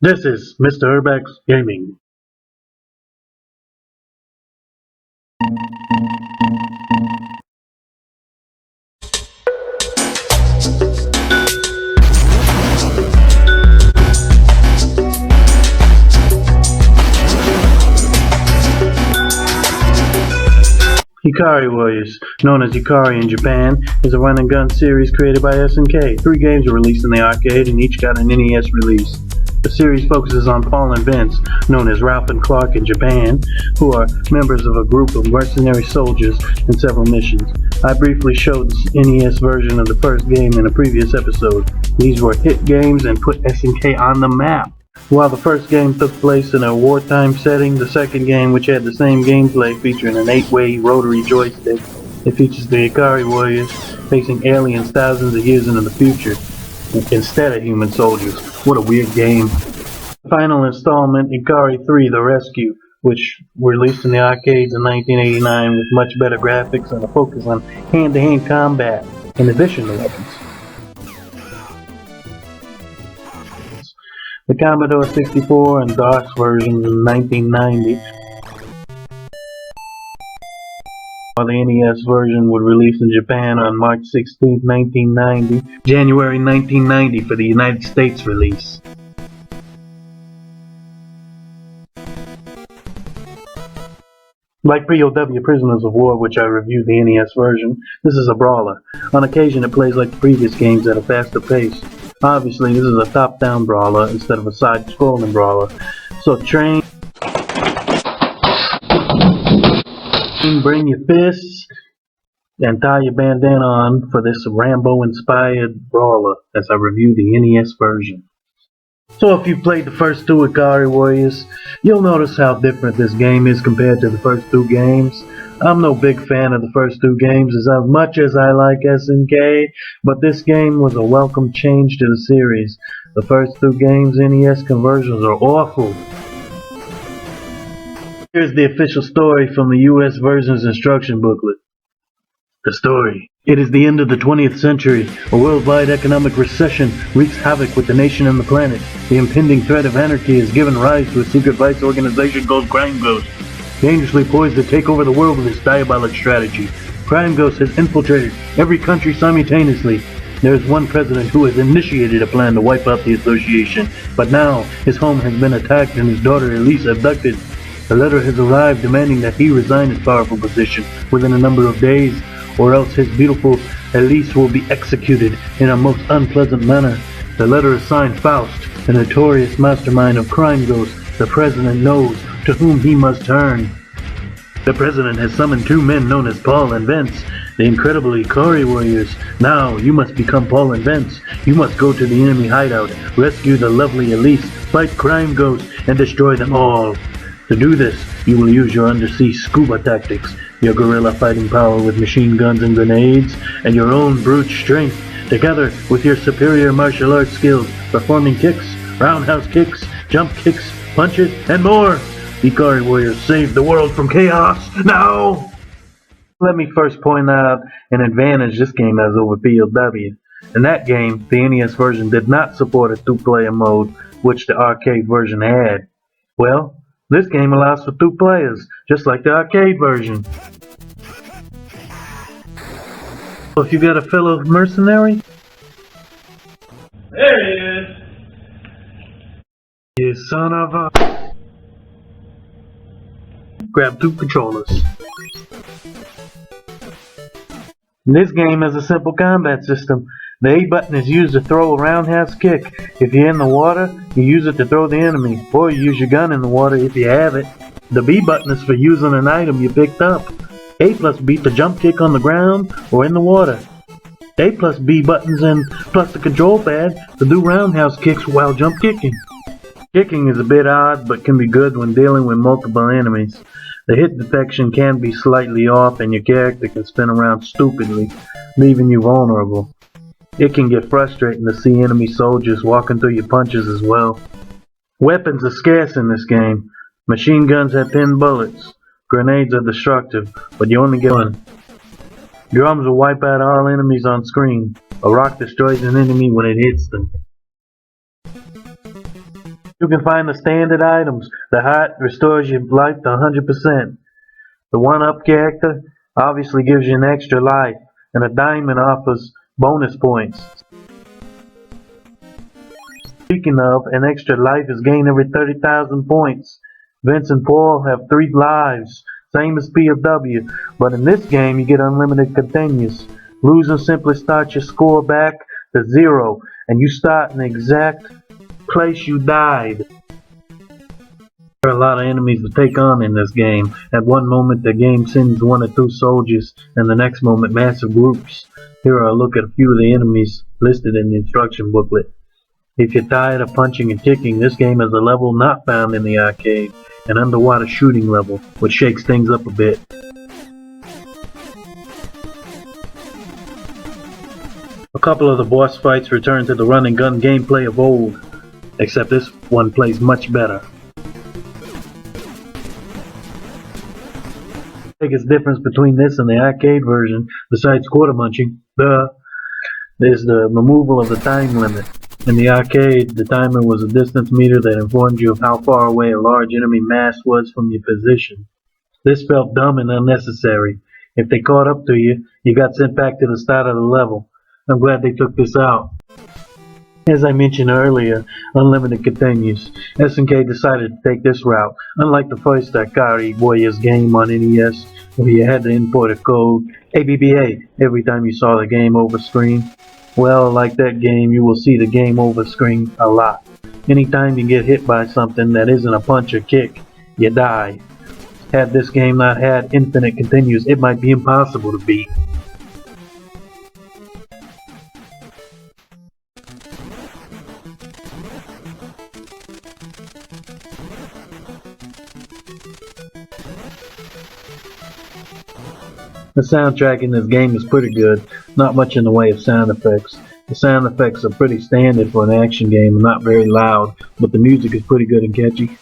This is Mr. Erbac's Gaming. Ikari Warriors, known as Ikari in Japan, is a run-and-gun series created by SNK. 3 games were released in the arcade and each got an NES release. The series focuses on Paul and Vince, known as Ralph and Clark in Japan, who are members of a group of mercenary soldiers in several missions. I briefly showed the NES version of the first game in a previous episode. These were hit games and put SNK on the map. While the first game took place in a wartime setting, the second game, which had the same gameplay featuring an 8-way rotary joystick, it features the Ikari Warriors facing aliens thousands of years into the future instead of human soldiers. What a weird game. The final installment, Ikari 3 The Rescue, which were released in the arcades in 1989 with much better graphics and a focus on hand-to-hand combat in addition to weapons. The Commodore 64 and DOS versions in 1990, while the NES version was released in Japan on March 16, 1990, January 1990 for the United States release. Like POW Prisoners of War, which I reviewed the NES version, this is a brawler. On occasion it plays like the previous games at a faster pace. Obviously, this is a top-down brawler instead of a side-scrolling brawler. So train, bring your fists, and tie your bandana on for this Rambo-inspired brawler as I review the NES version. So if you've played the first 2 Ikari Warriors, you'll notice how different this game is compared to the first 2 games. I'm no big fan of the first 2 games as much as I like SNK, but this game was a welcome change to the series. The first 2 games' NES conversions are awful. Here's the official story from the US version's instruction booklet. The story. It is the end of the 20th century. A worldwide economic recession wreaks havoc with the nation and the planet. The impending threat of anarchy has given rise to a secret vice organization called Crime Ghost, dangerously poised to take over the world with its diabolic strategy. Crime Ghost has infiltrated every country simultaneously. There is one president who has initiated a plan to wipe out the association, but now his home has been attacked and his daughter Elise abducted. A letter has arrived demanding that he resign his powerful position within a number of days, or else his beautiful Elise will be executed in a most unpleasant manner. The letter is signed Faust, the notorious mastermind of Crime Ghost. The president knows to whom he must turn. The president has summoned 2 men known as Paul and Vince, the incredible Ikari Warriors. Now you must become Paul and Vince. You must go to the enemy hideout, rescue the lovely Elise, fight Crime Ghost, and destroy them all. To do this, you will use your undersea scuba tactics, your guerrilla fighting power with machine guns and grenades, and your own brute strength, together with your superior martial arts skills, performing kicks, roundhouse kicks, jump kicks, punches, and more. Ikari Warriors save the world from chaos now! Let me first point out an advantage this game has over POW. In that game, the NES version did not support a 2-player mode, which the arcade version had. Well, this game allows for 2 players, just like the arcade version. So if you got a fellow mercenary, there he is! You son of a... Grab 2 controllers. This game has a simple combat system. The A button is used to throw a roundhouse kick. If you're in the water, you use it to throw the enemy, or you use your gun in the water if you have it. The B button is for using an item you picked up. A plus B to jump kick on the ground or in the water. A plus B buttons and plus the control pad to do roundhouse kicks while jump kicking. Kicking is a bit odd but can be good when dealing with multiple enemies. The hit detection can be slightly off and your character can spin around stupidly, leaving you vulnerable. It can get frustrating to see enemy soldiers walking through your punches as well. Weapons are scarce in this game. Machine guns have pinned bullets. Grenades are destructive, but you only get one. Drums will wipe out all enemies on screen. A rock destroys an enemy when it hits them. You can find the standard items. The heart restores your life to 100%. The 1-up character obviously gives you an extra life, and a diamond offers bonus points. Speaking of, an extra life is gained every 30,000 points. Vince and Paul have 3 lives, same as POW, but in this game you get unlimited continues. Losing simply starts your score back to 0, and you start in the exact place you died. There are a lot of enemies to take on in this game. At one moment the game sends 1 or 2 soldiers, and the next moment massive groups. Here are a look at a few of the enemies listed in the instruction booklet. If you're tired of punching and kicking, this game has a level not found in the arcade, an underwater shooting level, which shakes things up a bit. A couple of the boss fights return to the run and gun gameplay of old, except this one plays much better. The biggest difference between this and the arcade version, besides quarter munching, is the removal of the time limit. In the arcade, the timer was a distance meter that informed you of how far away a large enemy mass was from your position. This felt dumb and unnecessary. If they caught up to you, you got sent back to the start of the level. I'm glad they took this out. As I mentioned earlier, unlimited continues. SNK decided to take this route. Unlike the first Ikari Warriors game on NES, where you had to input a code, ABBA, every time you saw the game over screen. Well, like that game, you will see the game over screen a lot. Anytime you get hit by something that isn't a punch or kick, you die. Had this game not had infinite continues, it might be impossible to beat. The soundtrack in this game is pretty good, not much in the way of sound effects. The sound effects are pretty standard for an action game and not very loud, but the music is pretty good and catchy.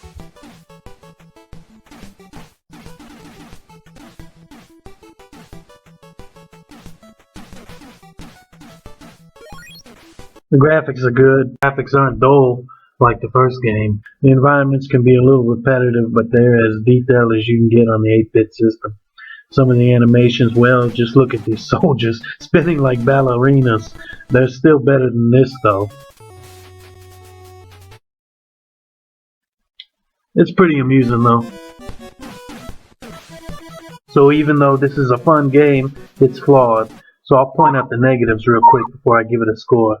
The graphics are good. Graphics aren't dull like the first game. The environments can be a little repetitive, but they're as detailed as you can get on the 8-bit system. Some of the animations, well, just look at these soldiers spinning like ballerinas. They're still better than this though. It's pretty amusing though. So even though this is a fun game, it's flawed. So I'll point out the negatives real quick before I give it a score.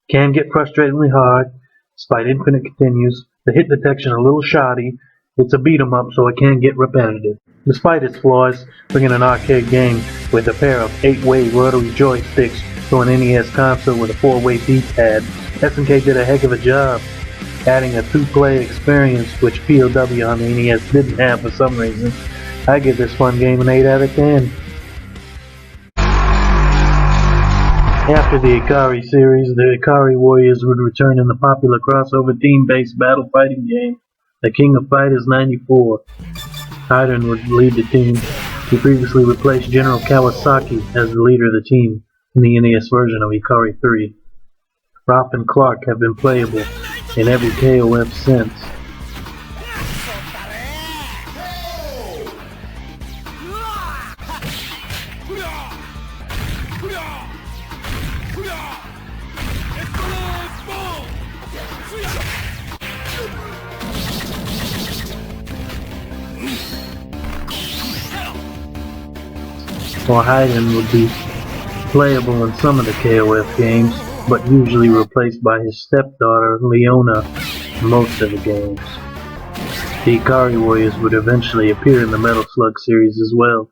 Can get frustratingly hard, despite infinite continues. The hit detection a little shoddy. It's a beat 'em up, so it can get repetitive. Despite its flaws, bringing an arcade game with a pair of 8-way rotary joysticks to an NES console with a 4-way D-pad, SNK did a heck of a job, adding a 2-player experience which POW on the NES didn't have for some reason. I give this fun game an 8 out of 10. After the Ikari series, the Ikari Warriors would return in the popular crossover team-based battle fighting game, The King of Fighters 94. Hyden would lead the team. He previously replaced General Kawasaki as the leader of the team in the NES version of Ikari 3. Ralph and Clark have been playable in every KOF since. While Hyden would be playable in some of the KOF games, but usually replaced by his stepdaughter Leona in most of the games. The Ikari Warriors would eventually appear in the Metal Slug series as well.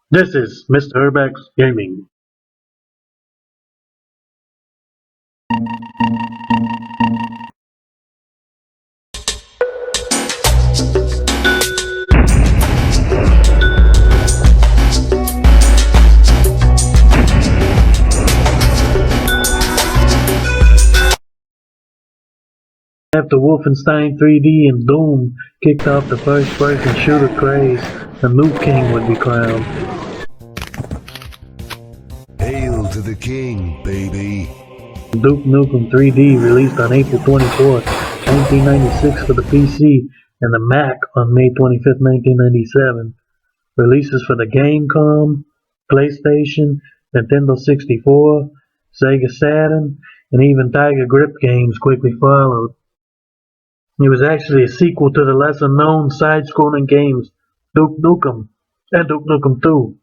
This is Mr. Erbac's Gaming. After Wolfenstein 3D and Doom kicked off the first-person shooter craze, a new king would be crowned. Hail to the king, baby. Duke Nukem 3D released on April 24, 1996 for the PC and the Mac on May 25, 1997. Releases for the Gamecom, PlayStation, Nintendo 64, Sega Saturn, and even Tiger Grip games quickly followed. It was actually a sequel to the lesser-known side-scrolling games Duke Nukem and Duke Nukem 2.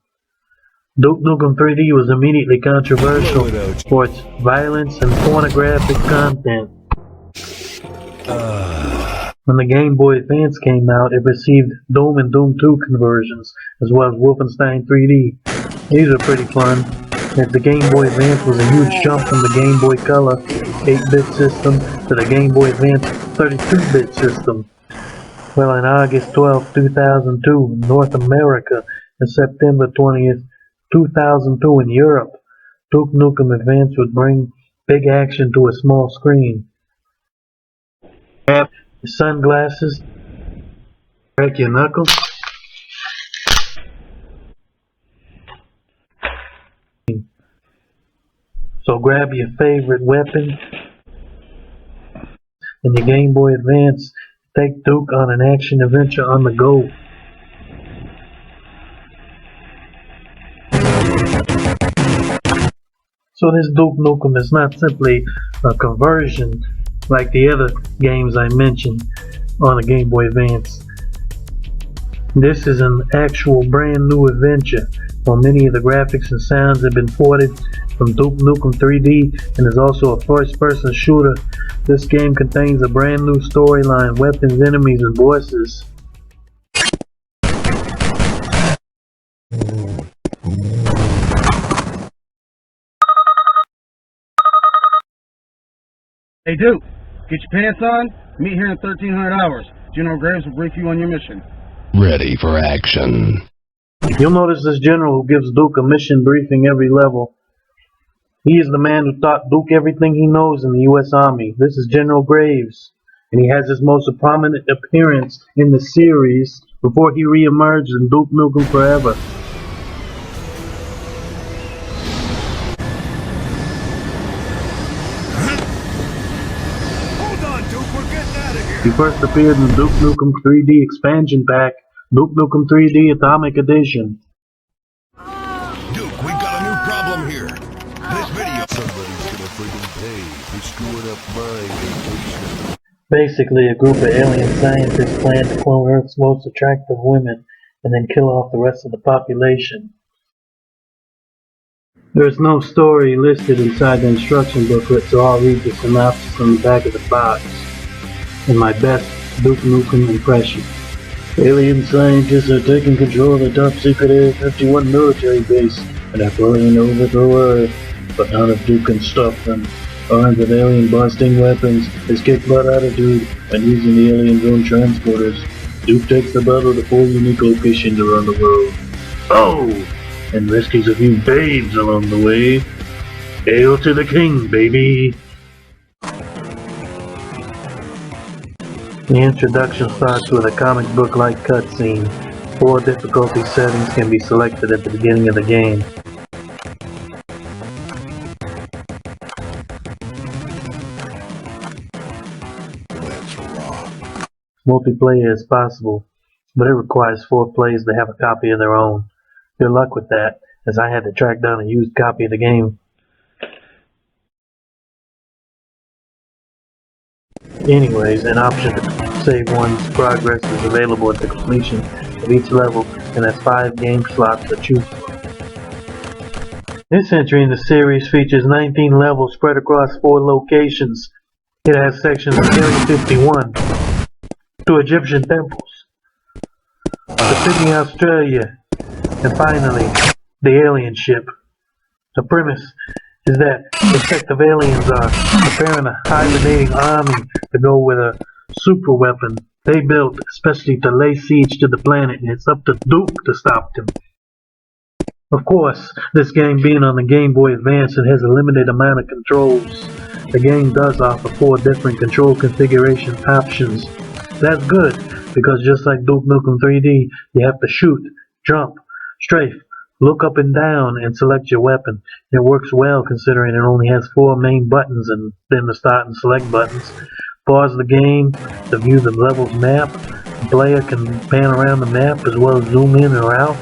Duke Nukem 3D was immediately controversial for its violence and pornographic content. When the Game Boy Advance came out, it received Doom and Doom 2 conversions, as well as Wolfenstein 3D. These were pretty fun, as the Game Boy Advance was a huge jump from the Game Boy Color 8-bit system to the Game Boy Advance 32-bit system. Well, on August 12, 2002 in North America, and September 20th, 2002 in Europe, Duke Nukem Advance would bring big action to a small screen. Grab your sunglasses, crack your knuckles, so grab your favorite weapon and your Game Boy Advance. Take Duke on an action adventure on the go. So this Duke Nukem is not simply a conversion like the other games I mentioned on the Game Boy Advance. This is an actual brand new adventure, while many of the graphics and sounds have been ported from Duke Nukem 3D and is also a first-person shooter. This game contains a brand new storyline, weapons, enemies, and bosses. Hey Duke, get your pants on, meet here in 1300 hours. General Graves will brief you on your mission. Ready for action. You'll notice this general who gives Duke a mission briefing every level. He is the man who taught Duke everything he knows in the U.S. Army. This is General Graves, and he has his most prominent appearance in the series before he re-emerged in Duke Nukem Forever. He first appeared in Duke Nukem 3D Expansion Pack, Duke Nukem 3D Atomic Edition. Duke, we've got a new problem here. This video... Somebody's gonna freaking pay for screwing up my vacation. Basically, a group of alien scientists plan to clone Earth's most attractive women and then kill off the rest of the population. There's no story listed inside the instruction booklet, so I'll read the synopsis on the back of the box in my best Duke Nukem impression. Alien scientists are taking control of the top secret Area 51 military base and are planning to overthrow Earth, but none of Duke can stop them. Armed with alien blasting weapons, his kick-butt attitude, and using the alien's own transporters, Duke takes the battle to 4 unique locations around the world. Oh! And rescues a few babes along the way. Hail to the king, baby! The introduction starts with a comic book-like cutscene. 4 difficulty settings can be selected at the beginning of the game. Multiplayer is possible, but it requires 4 players to have a copy of their own. Good luck with that, as I had to track down a used copy of the game. Anyways, an option to save one's progress is available at the completion of each level, and has 5 game slots to choose from. This entry in the series features 19 levels spread across 4 locations. It has sections of Area 51 to Egyptian temples, to Sydney, Australia, And finally, the alien ship. The premise is that effective aliens are preparing a hibernating army to go with a super weapon they built especially to lay siege to the planet, and it's up to Duke to stop them. Of course, this game being on the Game Boy Advance, it has a limited amount of controls. The game does offer 4 different control configuration options. That's good, because just like Duke Nukem 3D, you have to shoot, jump, strafe, look up and down, and select your weapon. It works well considering it only has 4 main buttons and then the start and select buttons. Pause the game to view the level's map. The player can pan around the map as well as zoom in or out.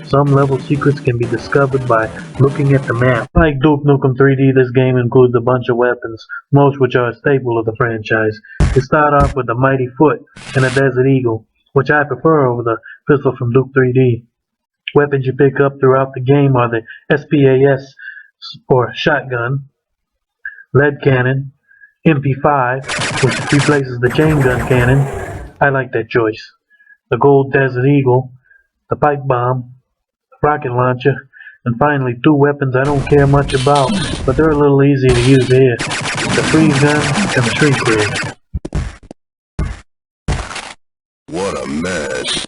Some level secrets can be discovered by looking at the map. Like Duke Nukem 3D, this game includes a bunch of weapons, most which are a staple of the franchise. You start off with the Mighty Foot and a Desert Eagle, which I prefer over the pistol from Duke 3D. Weapons you pick up throughout the game are the SPAS, or shotgun, lead cannon, MP5, which replaces the chain gun cannon. I like that choice. The gold Desert Eagle, the pipe bomb, rocket launcher, and finally 2 weapons I don't care much about, but they're a little easier to use here. The freeze gun and the shrink ray. What a mess.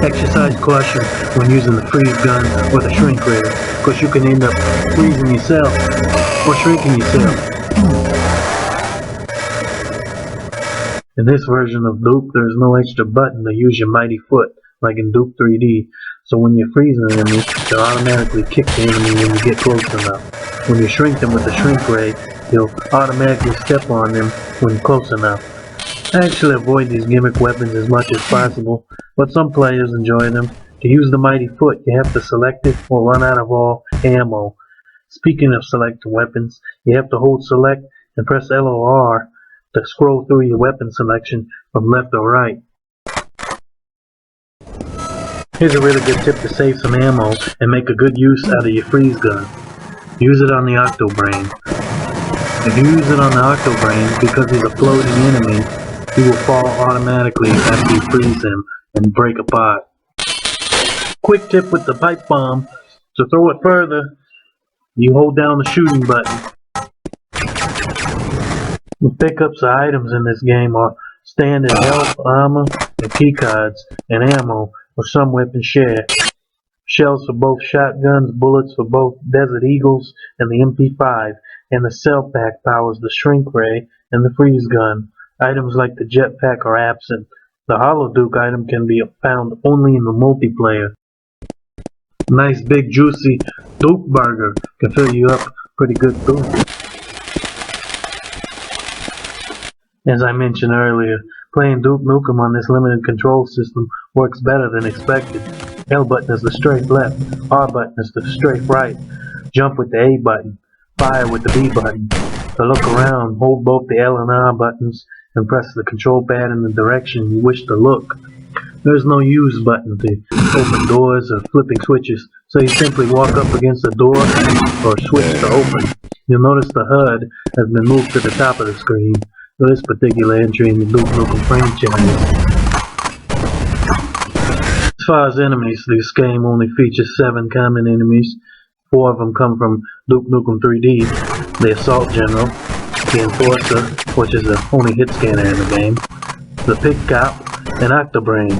Exercise caution when using the freeze gun or the shrink ray, because you can end up freezing yourself or shrinking yourself. In this version of Duke, there's no extra button to use your Mighty Foot, like in Duke 3D, so when you freeze an enemy, they'll automatically kick the enemy when you get close enough. When you shrink them with the shrink ray, you'll automatically step on them when close enough. I actually avoid these gimmick weapons as much as possible, but some players enjoy them. To use the Mighty Foot, you have to select it or run out of all ammo. Speaking of selecting weapons, you have to hold select and press LOR to scroll through your weapon selection from left or right. Here's a really good tip to save some ammo and make a good use out of your freeze gun. Use it on the Octobrain. If you use it on the Octobrain, because he's a floating enemy, he will fall automatically after you freeze him and break apart. Quick tip with the pipe bomb: to throw it further, you hold down the shooting button. The pickups of items in this game are standard health, armor, and keycards, and ammo, or some weapons share. Shells for both shotguns, bullets for both Desert Eagles and the MP5, and the cell pack powers the shrink ray and the freeze gun. Items like the jetpack are absent. The Hollow Duke item can be found only in the multiplayer. Nice big juicy Duke burger can fill you up pretty good too. As I mentioned earlier, playing Duke Nukem on this limited control system works better than expected. L button is the strafe left, R button is the strafe right, jump with the A button, fire with the B button. To look around, hold both the L and R buttons and press the control pad in the direction you wish to look. There's no use button to open doors or flipping switches, so you simply walk up against a door or switch to open. You'll notice the HUD has been moved to the top of the screen for this particular entry in the Duke Nukem franchise. As far as enemies, this game only features 7 common enemies. 4 of them come from Duke Nukem 3D, the Assault General, the Enforcer, which is the only hit scanner in the game, the Pig Cop, and Octobrain.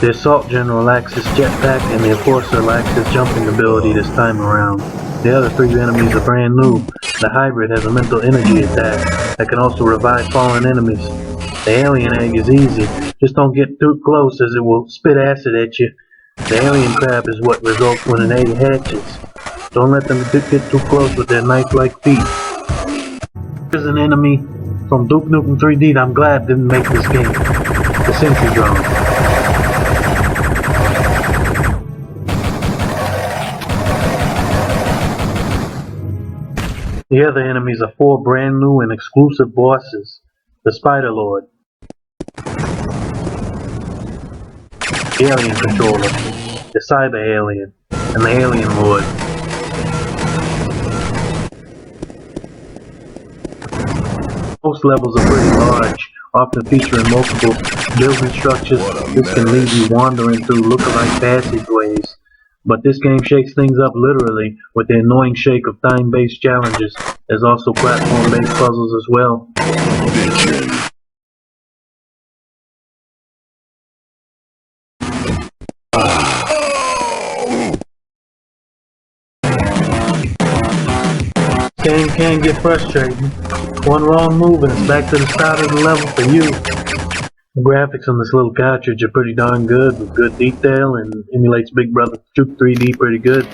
The Assault General lacks his jetpack and the Enforcer lacks his jumping ability this time around. The other 3 enemies are brand new. The Hybrid has a mental energy attack that can also revive fallen enemies. The Alien Egg is easy, just don't get too close as it will spit acid at you. The Alien Crab is what results when an egg hatches. Don't let them get too close with their knife-like feet. There's an enemy from Duke Nukem 3D that I'm glad didn't make this game. The Sentry Drone. The other enemies are 4 brand new and exclusive bosses. The Spider Lord, the Alien Controller, the Cyber Alien, and the Alien Lord. Most levels are pretty large, often featuring multiple building structures. This can leave you wandering through lookalike passageways. But this game shakes things up literally with the annoying shake of time-based challenges. There's also platform-based puzzles as well. Game can get frustrating. One wrong move and it's back to the start of the level for you. The graphics on this little cartridge are pretty darn good, with good detail, and emulates Big Brother 3D pretty good.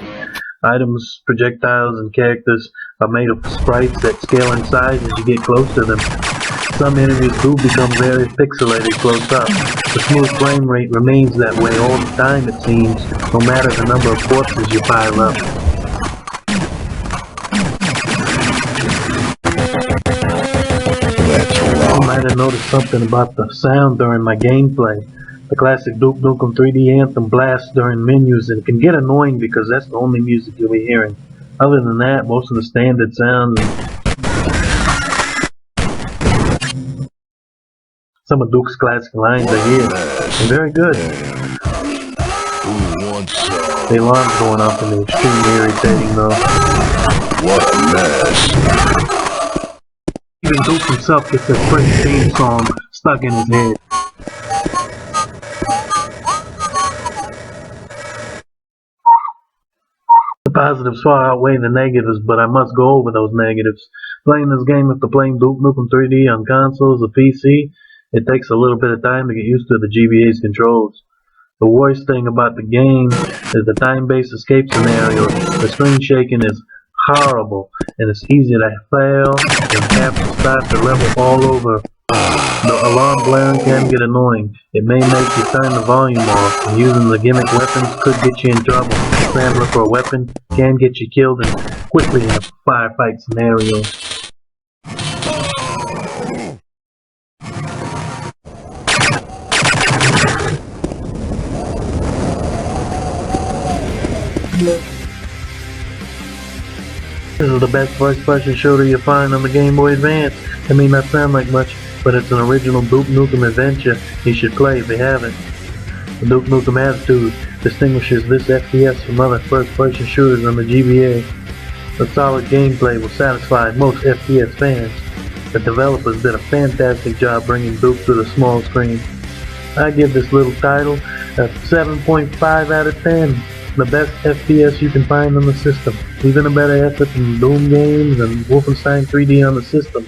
Items, projectiles, and characters are made of sprites that scale in size as you get close to them. Some enemies do become very pixelated close up. The smooth frame rate remains that way all the time, it seems, no matter the number of corpses you pile up. You might have noticed something about the sound during my gameplay. The classic Duke Nukem 3D anthem blasts during menus, and it can get annoying because that's the only music you'll be hearing. Other than that, most of the standard sounds and some of Duke's classic lines are here, and very good. The alarm's going off and it's extremely irritating though. What a mess. Even Duke himself gets that French theme song stuck in his head. The positives far outweigh the negatives, but I must go over those negatives. Playing this game after playing Duke Nukem 3D on consoles or PC, it takes a little bit of time to get used to the GBA's controls. The worst thing about the game is the time-based escape scenario. The screen shaking is horrible, and it's easy to fail and have to start the level all over. The alarm blaring can get annoying. It may make you turn the volume off, and using the gimmick weapons could get you in trouble. Scrambling for a weapon can get you killed and quickly in a firefight scenario. This is the best first-person shooter you'll find on the Game Boy Advance. It may not sound like much, but it's an original Duke Nukem adventure you should play if you haven't. The Duke Nukem attitude distinguishes this FPS from other first-person shooters on the GBA. The solid gameplay will satisfy most FPS fans. The developers did a fantastic job bringing Duke to the small screen. I give this little title a 7.5 out of 10. The best FPS you can find on the system. Even a better effort than Doom games and Wolfenstein 3D on the system.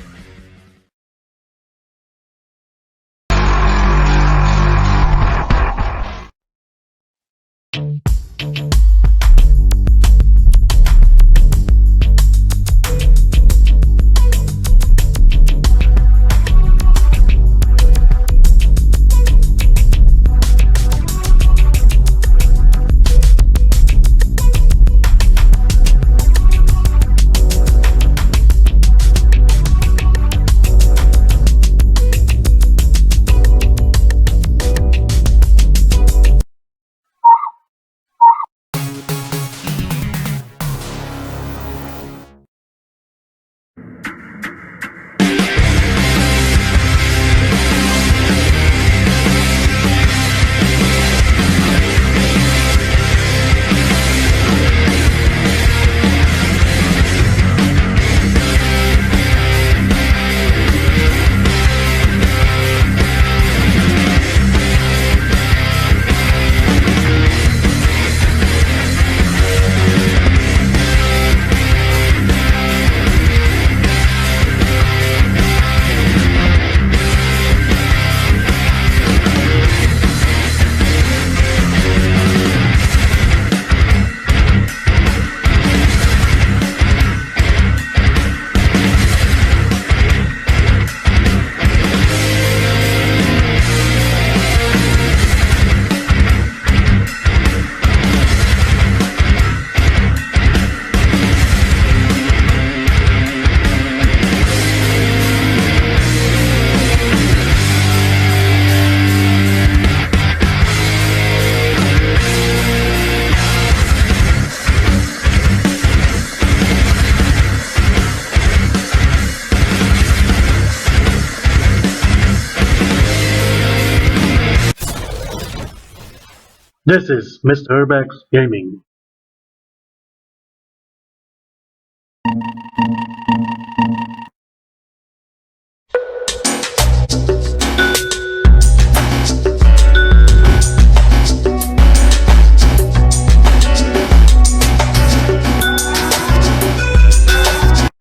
This is Mr. Erbac's Gaming.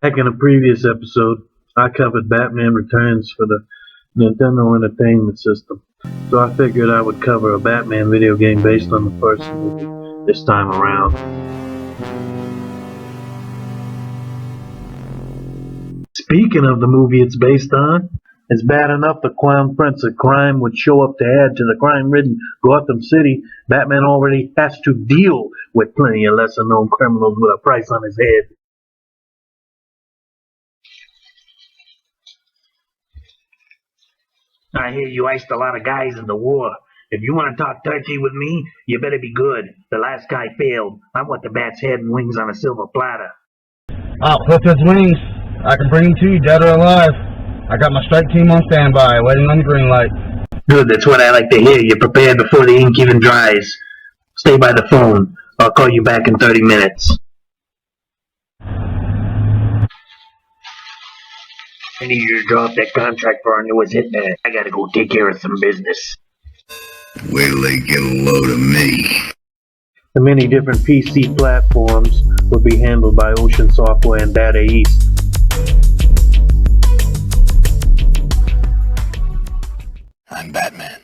Back in a previous episode, I covered Batman Returns for the Nintendo Entertainment System, so I figured I would cover a Batman video game based on the first movie this time around. Speaking of the movie it's based on, it's bad enough the Clown Prince of Crime would show up to add to the crime-ridden Gotham City. Batman already has to deal with plenty of lesser-known criminals with a price on his head. I hear you iced a lot of guys in the war. If you want to talk dirty with me, you better be good. The last guy failed. I want the bat's head and wings on a silver platter. I'll clip his wings. I can bring him to you, dead or alive. I got my strike team on standby, waiting on the green light. Good, that's what I like to hear. You're prepared before the ink even dries. Stay by the phone. I'll call you back in 30 minutes. I need you to drop that contract for our newest hitman. I gotta go take care of some business. Wait till they get a load of me. The many different PC platforms would be handled by Ocean Software and Data East. I'm Batman.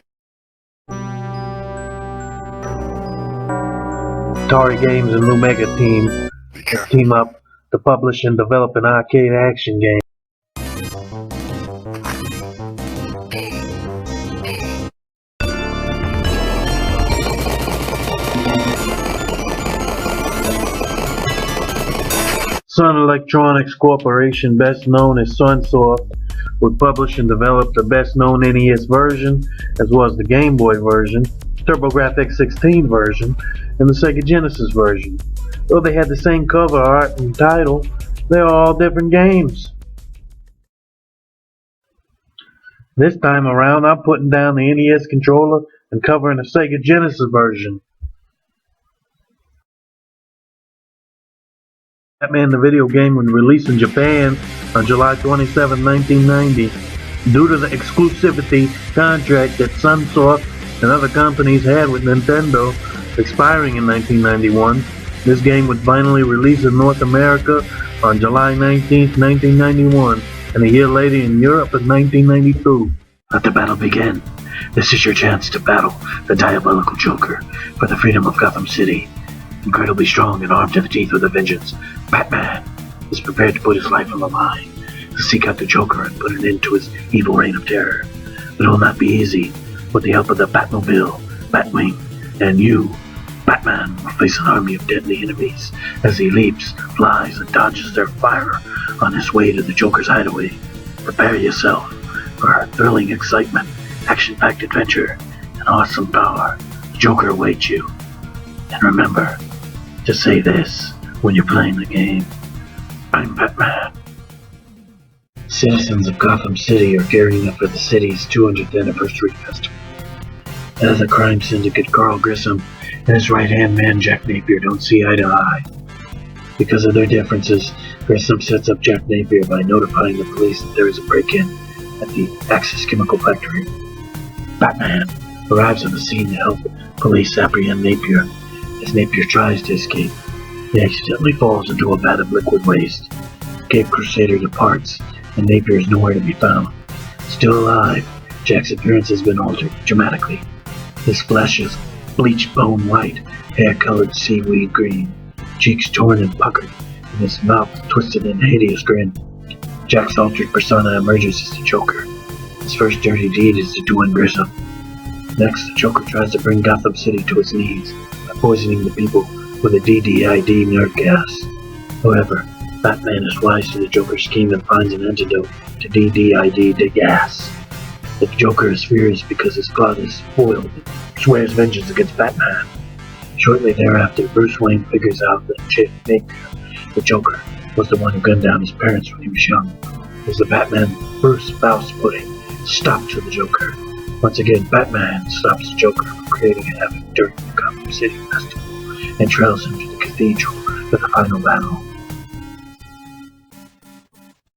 Atari Games and Lumega team up to publish and develop an arcade action game. Sun Electronics Corporation, best known as Sunsoft, would publish and develop the best known NES version, as well as the Game Boy version, TurboGrafx 16 version, and the Sega Genesis version. Though they had the same cover art and title, they are all different games. This time around, I'm putting down the NES controller and covering the Sega Genesis version. Batman the video game was released in Japan on July 27, 1990. Due to the exclusivity contract that Sunsoft and other companies had with Nintendo expiring in 1991, this game was finally released in North America on July 19, 1991, and a year later in Europe in 1992. Let the battle begin. This is your chance to battle the diabolical Joker for the freedom of Gotham City. Incredibly strong and armed to the teeth with a vengeance, Batman is prepared to put his life on the line to seek out the Joker and put an end to his evil reign of terror. But it will not be easy. With the help of the Batmobile, Batwing, and you, Batman will face an army of deadly enemies as he leaps, flies, and dodges their fire on his way to the Joker's hideaway. Prepare yourself for thrilling excitement, action-packed adventure, and awesome power. The Joker awaits you. And remember to say this when you're playing the game: I'm Batman. Citizens of Gotham City are gearing up for the city's 200th anniversary festival. As the crime syndicate Carl Grissom and his right-hand man Jack Napier don't see eye to eye. Because of their differences, Grissom sets up Jack Napier by notifying the police that there is a break-in at the Axis Chemical Factory. Batman arrives on the scene to help police apprehend Napier. As Napier tries to escape, he accidentally falls into a vat of liquid waste. Cape Crusader departs, and Napier is nowhere to be found. Still alive, Jack's appearance has been altered dramatically. His flesh is bleached bone white, hair colored seaweed green, cheeks torn and puckered, and his mouth twisted in a hideous grin. Jack's altered persona emerges as the Joker. His first dirty deed is to join Grissom. Next, the Joker tries to bring Gotham City to its knees by poisoning the people with a DDID nerve gas. However, Batman is wise to the Joker's scheme and finds an antidote to DDID gas. The Joker is furious because his plot is foiled and swears vengeance against Batman. Shortly thereafter, Bruce Wayne figures out that Jack Napier, the Joker, was the one who gunned down his parents when he was young. As the Batman Bruce Faust pudding stopped to the Joker, Once again, Batman stops the Joker from creating havoc during the Gotham City Festival and trails him to the cathedral for the final battle.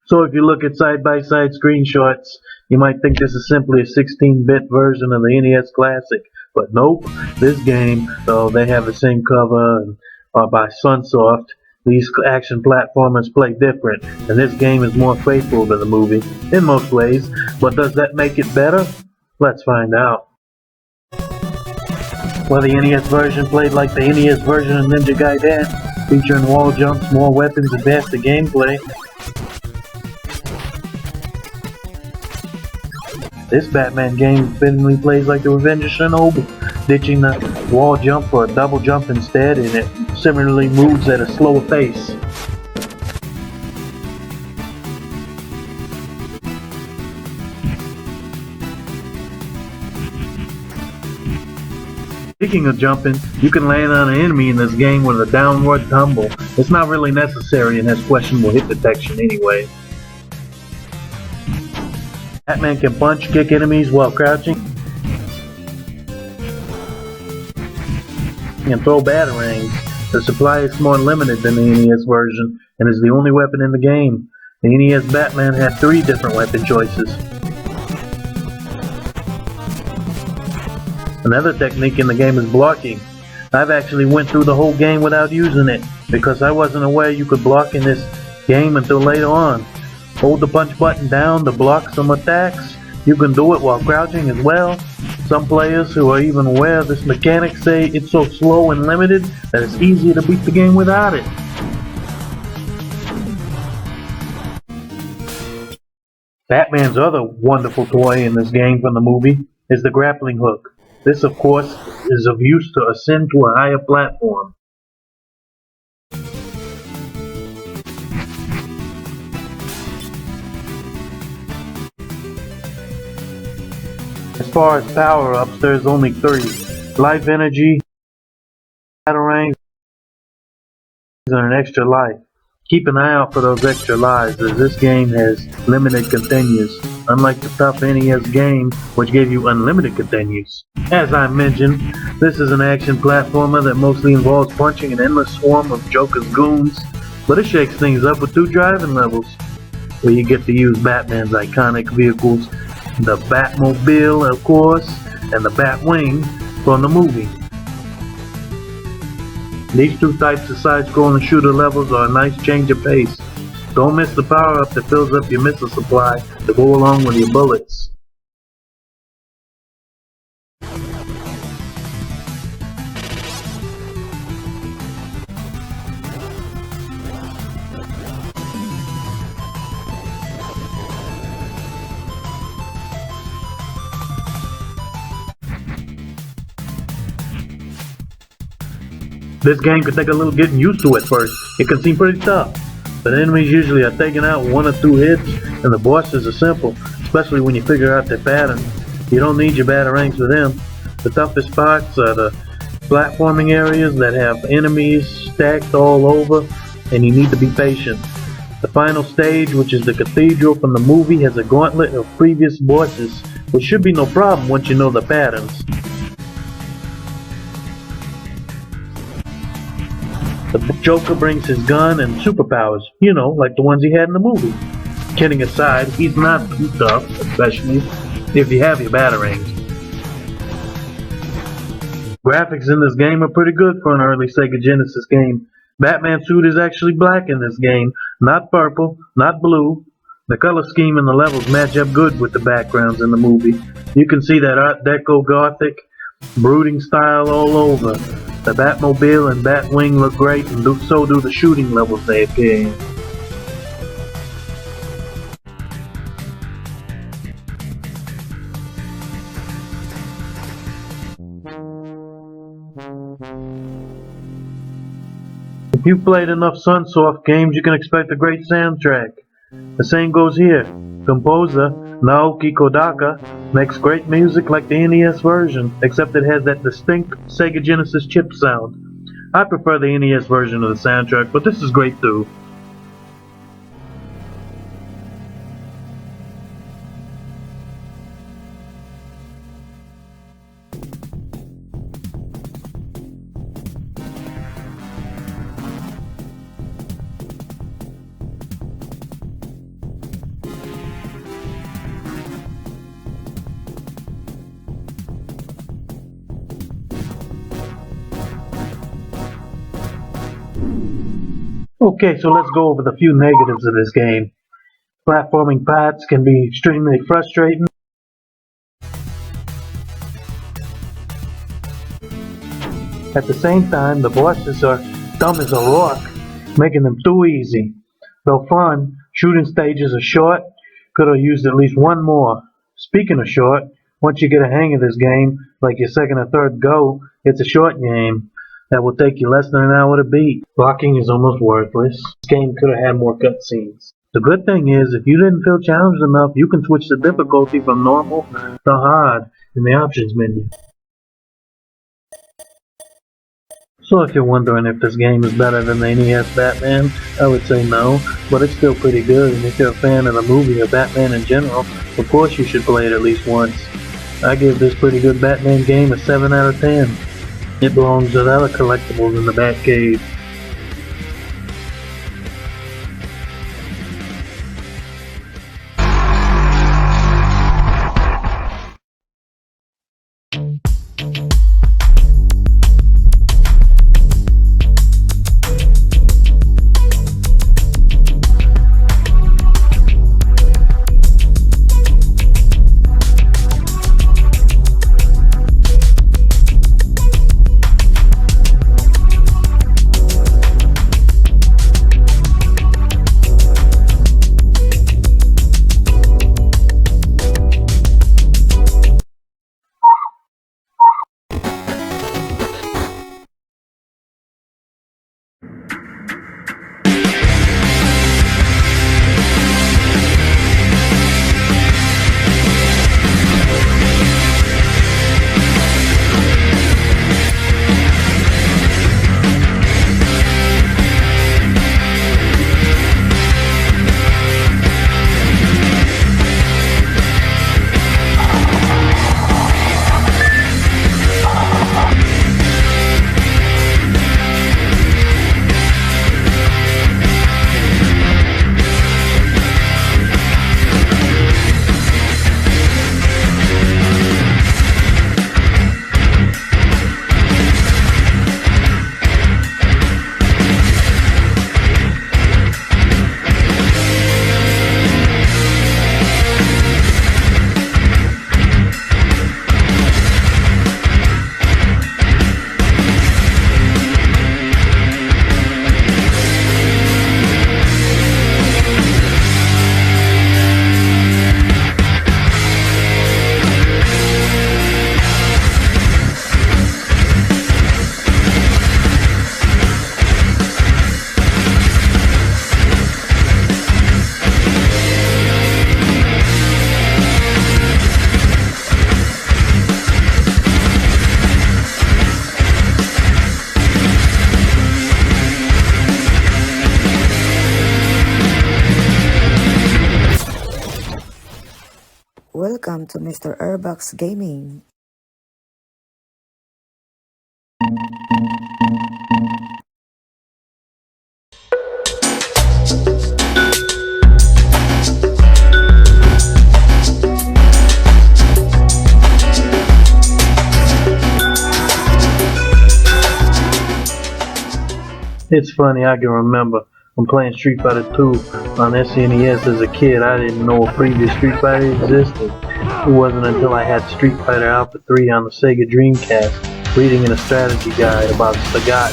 So if you look at side-by-side screenshots, you might think this is simply a 16-bit version of the NES Classic, but nope, this game, though they have the same cover and are by Sunsoft, these action platformers play different, and this game is more faithful to the movie, in most ways, but does that make it better? Let's find out. Well, the NES version played like the NES version of Ninja Gaiden, featuring wall jumps, more weapons, and faster gameplay. This Batman game fittingly plays like the Revenge of Shinobi, ditching the wall jump for a double jump instead, and it similarly moves at a slower pace. Speaking of jumping, you can land on an enemy in this game with a downward tumble. It's not really necessary and has questionable hit detection anyway. Batman can punch, kick enemies while crouching, and throw batarangs. The supply is more limited than the NES version, and is the only weapon in the game. The NES Batman had 3 different weapon choices. Another technique in the game is blocking. I've actually went through the whole game without using it, because I wasn't aware you could block in this game until later on. Hold the punch button down to block some attacks. You can do it while crouching as well. Some players who are even aware of this mechanic say it's so slow and limited that it's easier to beat the game without it. Batman's other wonderful toy in this game from the movie is the grappling hook. This, of course, is of use to ascend to a higher platform. As far as power-ups, there's only 3. Life energy, batarangs, and an extra life. Keep an eye out for those extra lives, as this game has limited continues, unlike the tough NES game, which gave you unlimited continues. As I mentioned, this is an action platformer that mostly involves punching an endless swarm of Joker's goons, but it shakes things up with 2 driving levels, where you get to use Batman's iconic vehicles, the Batmobile, of course, and the Batwing from the movie. These 2 types of side-scrolling shooter levels are a nice change of pace. Don't miss the power-up that fills up your missile supply to go along with your bullets. This game can take a little getting used to at first. It can seem pretty tough, but enemies usually are taken out with 1 or 2 hits, and the bosses are simple, especially when you figure out their patterns. You don't need your batarangs for them. The toughest spots are the platforming areas that have enemies stacked all over, and you need to be patient. The final stage, which is the cathedral from the movie, has a gauntlet of previous bosses, which should be no problem once you know the patterns. The Joker brings his gun and superpowers, you know, like the ones he had in the movie. Kidding aside, he's not too tough, especially if you have your batarangs. Graphics in this game are pretty good for an early Sega Genesis game. Batman's suit is actually black in this game, not purple, not blue. The color scheme and the levels match up good with the backgrounds in the movie. You can see that Art Deco Gothic, brooding style all over. The Batmobile and Batwing look great, and so do the shooting levels they appear in. If you've played enough Sunsoft games, you can expect a great soundtrack. The same goes here. Composer Naoki Kodaka makes great music like the NES version, except it has that distinct Sega Genesis chip sound. I prefer the NES version of the soundtrack, but this is great too. Okay, so let's go over the few negatives of this game. Platforming paths can be extremely frustrating. At the same time, the bosses are dumb as a rock, making them too easy. Though fun, shooting stages are short, could have used at least one more. Speaking of short, once you get a hang of this game, like your second or third go, it's a short game that will take you less than an hour to beat. Blocking is almost worthless. This game could have had more cutscenes. The good thing is, if you didn't feel challenged enough, you can switch the difficulty from normal to hard in the options menu. So if you're wondering if this game is better than the NES Batman, I would say no, but it's still pretty good, and if you're a fan of the movie or Batman in general, of course you should play it at least once. I give this pretty good Batman game a 7 out of 10. It belongs with other collectibles in the Batcave. Welcome to Mr. Erbac's Gaming. It's funny, I can remember when playing Street Fighter 2 on SNES as a kid. I didn't know a previous Street Fighter existed. It wasn't until I had Street Fighter Alpha 3 on the Sega Dreamcast, reading in a strategy guide about Sagat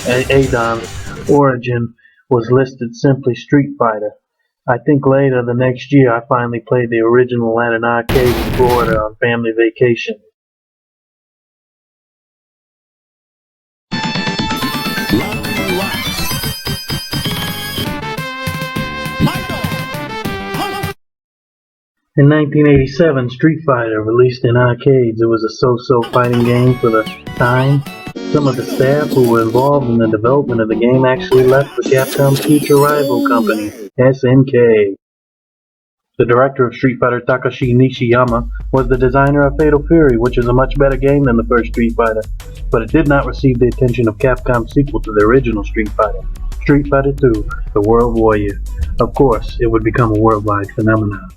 and Adon's origin was listed simply Street Fighter. I think later the next year I finally played the original at an arcade in Florida on family vacation. In 1987, Street Fighter released in arcades. It was a so-so fighting game for the time. Some of the staff who were involved in the development of the game actually left for Capcom's future rival company, SNK. The director of Street Fighter, Takashi Nishiyama, was the designer of Fatal Fury, which is a much better game than the first Street Fighter, but it did not receive the attention of Capcom's sequel to the original Street Fighter, Street Fighter II, The World Warrior. Of course, it would become a worldwide phenomenon.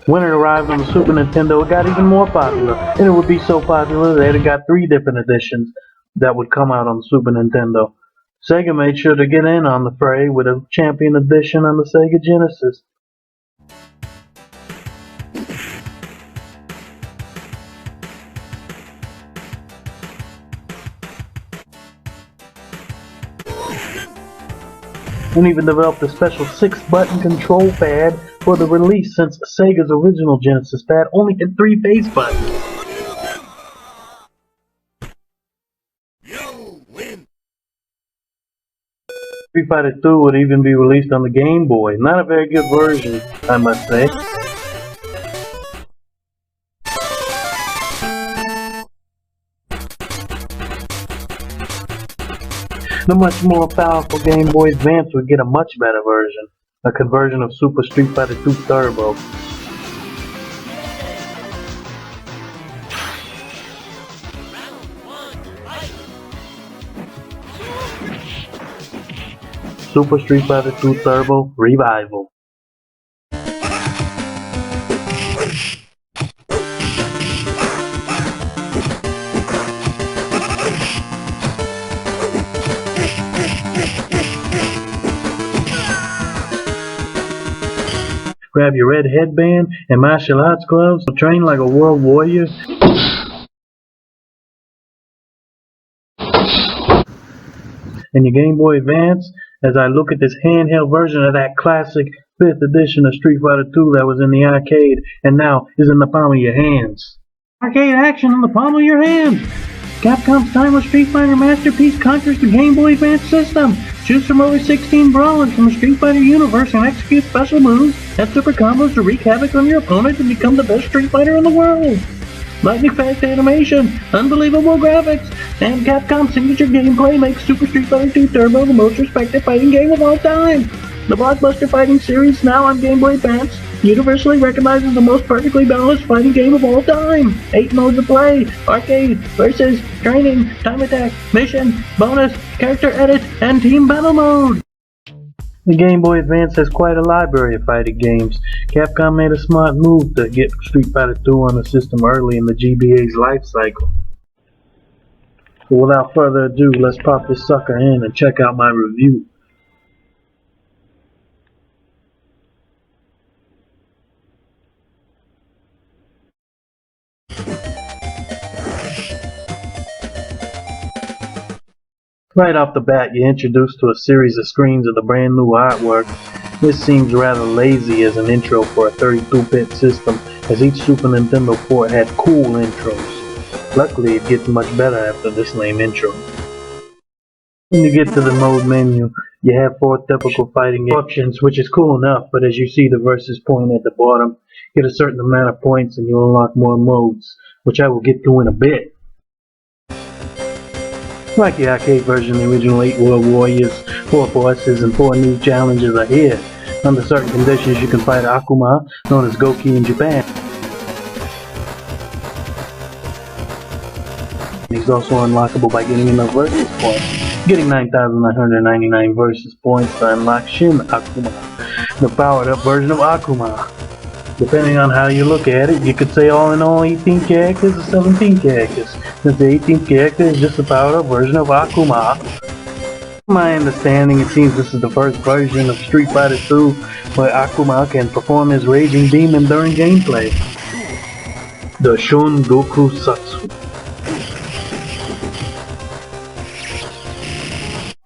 When it arrived on the Super Nintendo, it got even more popular, and it would be so popular that it got 3 different editions that would come out on the Super Nintendo. Sega made sure to get in on the fray with a Champion Edition on the Sega Genesis. And even developed a special 6-button control pad for the release, since Sega's original Genesis pad only had 3 face buttons. Street Fighter 2 would even be released on the Game Boy. Not a very good version, I must say. The much more powerful Game Boy Advance would get a much better version, a conversion of Super Street Fighter 2 Turbo. Super Street Fighter 2 Turbo Revival. Grab your red headband and martial arts gloves, train like a world warrior. And your Game Boy Advance, as I look at this handheld version of that classic 5th edition of Street Fighter 2 that was in the arcade and now is in the palm of your hands. Arcade action in the palm of your hands! Capcom's timeless Street Fighter masterpiece conquers the Game Boy Advance system. Choose from over 16 brawlers from the Street Fighter universe and execute special moves and super combos to wreak havoc on your opponent and become the best Street Fighter in the world. Lightning fast animation, unbelievable graphics, and Capcom's signature gameplay makes Super Street Fighter 2 Turbo the most respected fighting game of all time. The blockbuster fighting series now on Game Boy Advance universally recognized as the most perfectly balanced fighting game of all time. 8 modes of play: arcade, versus, training, time attack, mission, bonus, character edit, and team battle mode. The Game Boy Advance has quite a library of fighting games. Capcom made a smart move to get Street Fighter 2 on the system early in the GBA's life cycle. So without further ado, let's pop this sucker in and check out my review. Right off the bat, you're introduced to a series of screens of the brand new artwork. This seems rather lazy as an intro for a 32-bit system, as each Super Nintendo port had cool intros. Luckily, it gets much better after this lame intro. When you get to the mode menu, you have 4 typical fighting options, which is cool enough, but as you see the versus point at the bottom, get a certain amount of points and you unlock more modes, which I will get to in a bit. Like the arcade version, the original 8 World Warriors, 4 bosses, and 4 new challenges are here. Under certain conditions, you can fight Akuma, known as Goki in Japan. He's also unlockable by getting enough versus points, getting 9,999 versus points to unlock Shin Akuma, the powered up version of Akuma. Depending on how you look at it, you could say all in all 18 characters or 17 characters, since the 18th character is just a powered up version of Akuma. From my understanding, it seems this is the first version of Street Fighter 2 where Akuma can perform his raging demon during gameplay. The Shun Goku Satsu.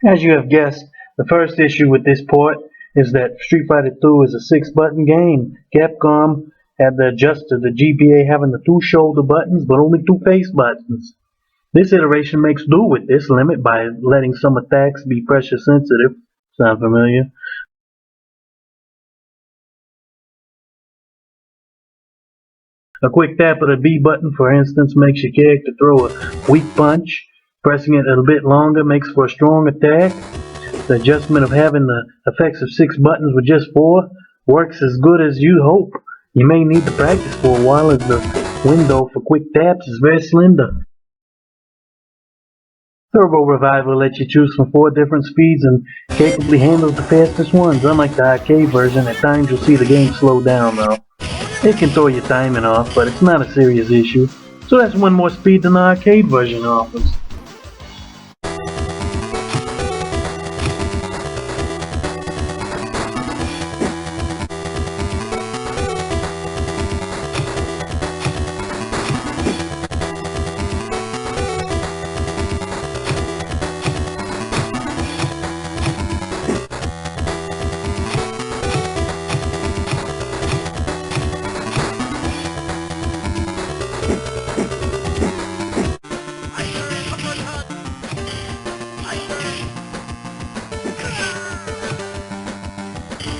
As you have guessed, the first issue with this port is that Street Fighter 2 is a 6-button game. Capcom had to adjust to the GBA having the 2 shoulder buttons but only 2 face buttons. This iteration makes do with this limit by letting some attacks be pressure sensitive. Sound familiar? A quick tap of the B button, for instance, makes your character throw a weak punch. Pressing it a bit longer makes for a strong attack. The adjustment of having the effects of 6 buttons with just 4 works as good as you'd hope. You may need to practice for a while as the window for quick taps is very slender. Turbo Revival lets you choose from 4 different speeds and capably handles the fastest ones. Unlike the arcade version, at times you'll see the game slow down though. It can throw your timing off, but it's not a serious issue, so that's one more speed than the arcade version offers.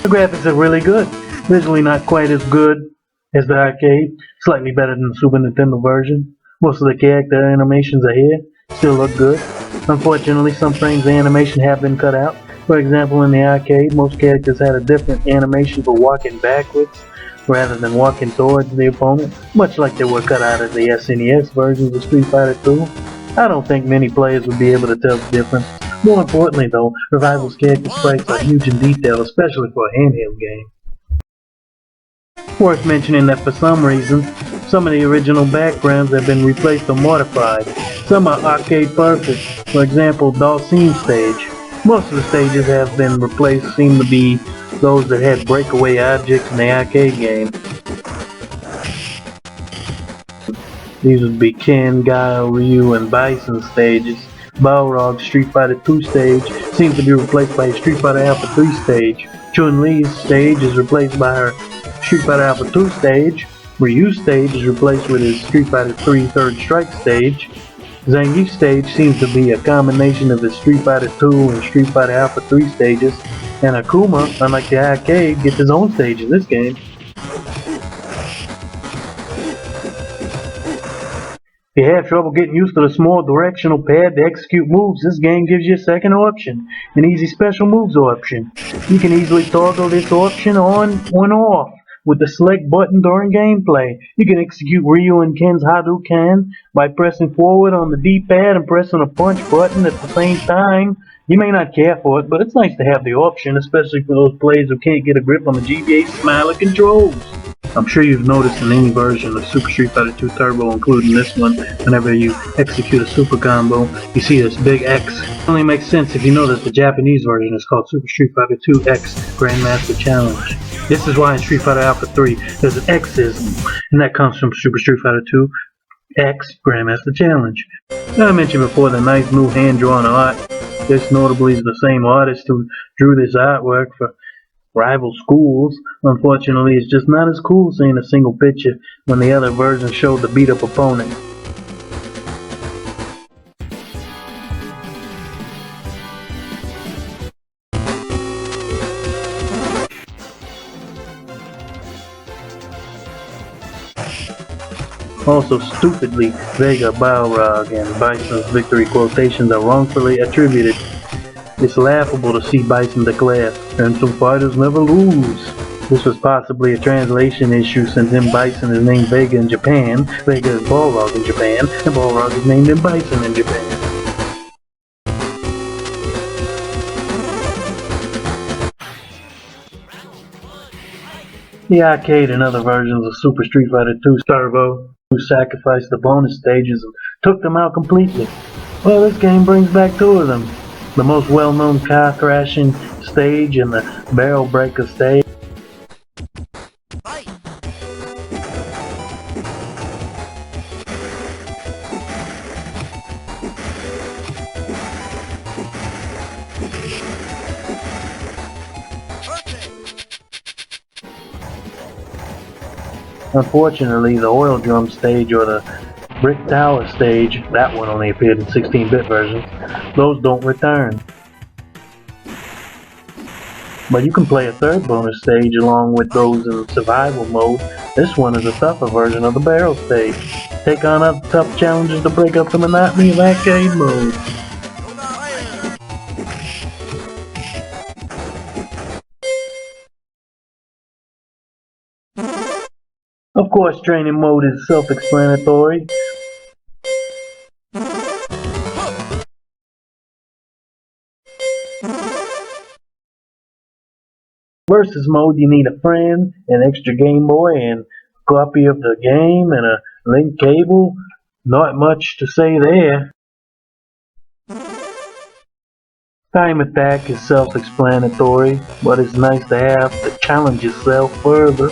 The graphics are really good. Visually not quite as good as the arcade, slightly better than the Super Nintendo version. Most of the character animations are here, still look good. Unfortunately, some frames of animation have been cut out. For example, in the arcade, most characters had a different animation for walking backwards rather than walking towards the opponent, much like they were cut out of the SNES versions of Street Fighter II. I don't think many players would be able to tell the difference. More importantly though, Revival's character sprites are huge in detail, especially for a handheld game. Worth mentioning that for some reason, some of the original backgrounds have been replaced or modified. Some are arcade perfect, for example, Dhalsim stage. Most of the stages have been replaced seem to be those that had breakaway objects in the arcade game. These would be Ken, Guile, Ryu, and Bison stages. Balrog's Street Fighter II stage seems to be replaced by a Street Fighter Alpha 3 stage. Chun-Li's stage is replaced by her Street Fighter Alpha 2 stage. Ryu's stage is replaced with his Street Fighter 3 Third Strike stage. Zangief's stage seems to be a combination of his Street Fighter 2 and Street Fighter Alpha 3 stages. And Akuma, unlike the arcade, gets his own stage in this game. If you have trouble getting used to the small directional pad to execute moves, this game gives you a second option, an easy special moves option. You can easily toggle this option on or off with the select button during gameplay. You can execute Ryu and Ken's Hadouken by pressing forward on the D-pad and pressing the punch button at the same time. You may not care for it, but it's nice to have the option, especially for those players who can't get a grip on the GBA Smiler controls. I'm sure you've noticed in any version of Super Street Fighter 2 Turbo, including this one, whenever you execute a super combo, you see this big X. It only makes sense if you know that the Japanese version is called Super Street Fighter 2 X Grandmaster Challenge. This is why in Street Fighter Alpha 3 there's an Xism, and that comes from Super Street Fighter 2 X Grandmaster Challenge. Now, I mentioned before the nice new hand-drawn art. This notably is the same artist who drew this artwork for rival schools. Unfortunately, it's just not as cool seeing a single picture when the other version showed the beat-up opponent. Also, stupidly, Vega, Balrog, and Bison's victory quotations are wrongfully attributed. It's laughable to see Bison declare, "And some fighters never lose." This was possibly a translation issue since M. Bison is named Vega in Japan, Vega is Balrog in Japan, and Balrog is named M. Bison in Japan. The arcade and other versions of Super Street Fighter 2 Turbo who sacrificed the bonus stages and took them out completely. Well, this game brings back two of them. The most well-known car crashing stage and the barrel breaker stage. Unfortunately, the oil drum stage or the brick tower stage, that one only appeared in 16-bit versions, those don't return. But you can play a third bonus stage along with those in survival mode. This one is a tougher version of the barrel stage. Take on other tough challenges to break up the monotony of arcade mode. Of course, training mode is self-explanatory. Versus mode, you need a friend, an extra Game Boy, and copy of the game and a link cable. Not much to say there. Time attack is self-explanatory, but it's nice to have to challenge yourself further.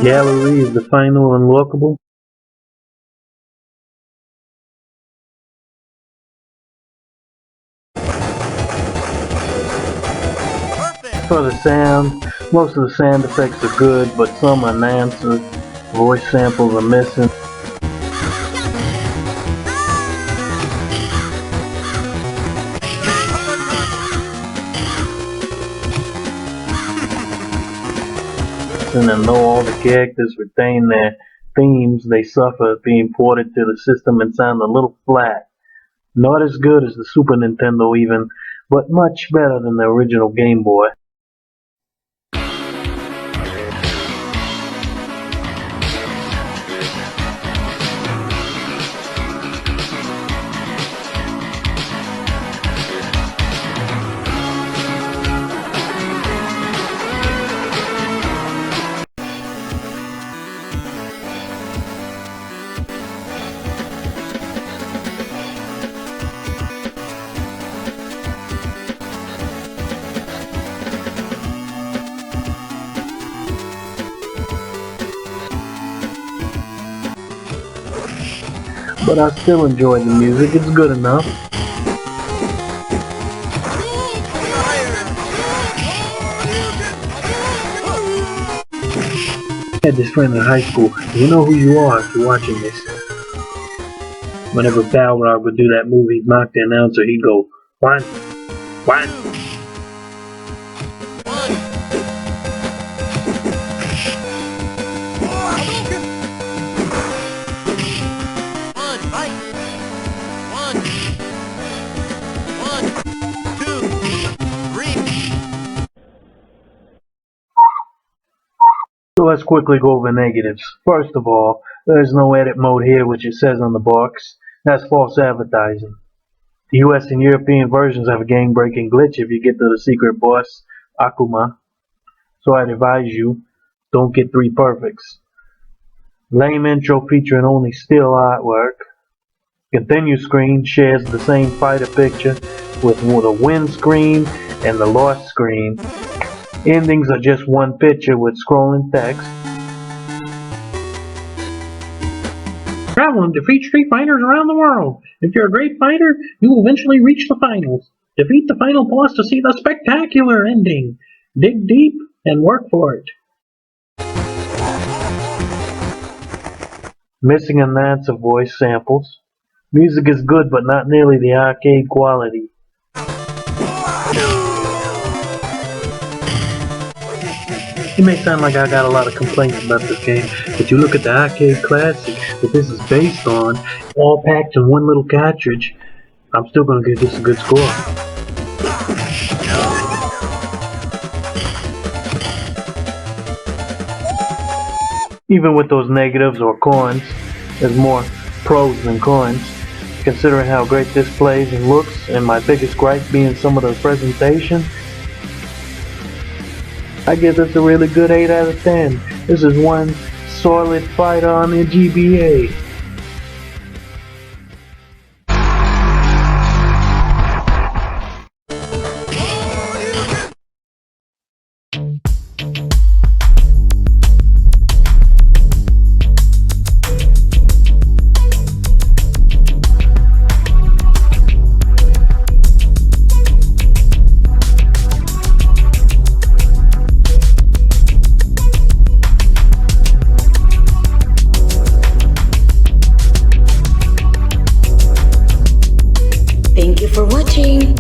Gallery is the final unlockable. For the sound, most of the sound effects are good, but some are unanswered. Voice samples are missing. And though all the characters retain their themes, they suffer being ported to the system and sound a little flat. Not as good as the Super Nintendo even, but much better than the original Game Boy. But I still enjoy the music, it's good enough. I had this friend in high school. You know who you are if you're watching this. Whenever Balrog would do that move, he'd mock the announcer, he'd go, "One, one." So let's quickly go over negatives. First of all, there's no edit mode here, which it says on the box. That's false advertising. The US and European versions have a game-breaking glitch if you get to the secret boss, Akuma. So I'd advise you, don't get 3 perfects. Lame intro featuring only still artwork. Continue screen shares the same fighter picture with the win screen and the lost screen. Endings are just one picture with scrolling text. Travel and defeat street fighters around the world. If you're a great fighter, you will eventually reach the finals. Defeat the final boss to see the spectacular ending. Dig deep and work for it. Missing an ounce of voice samples. Music is good, but not nearly the arcade quality. It may sound like I got a lot of complaints about this game, but you look at the arcade classic that this is based on, all packed in one little cartridge, I'm still going to give this a good score. Even with those negatives or cons, there's more pros than cons. Considering how great this plays and looks, and my biggest gripe being some of the presentation, I give this a really good 8 out of 10. This is one solid fighter on the GBA. Thank you for watching.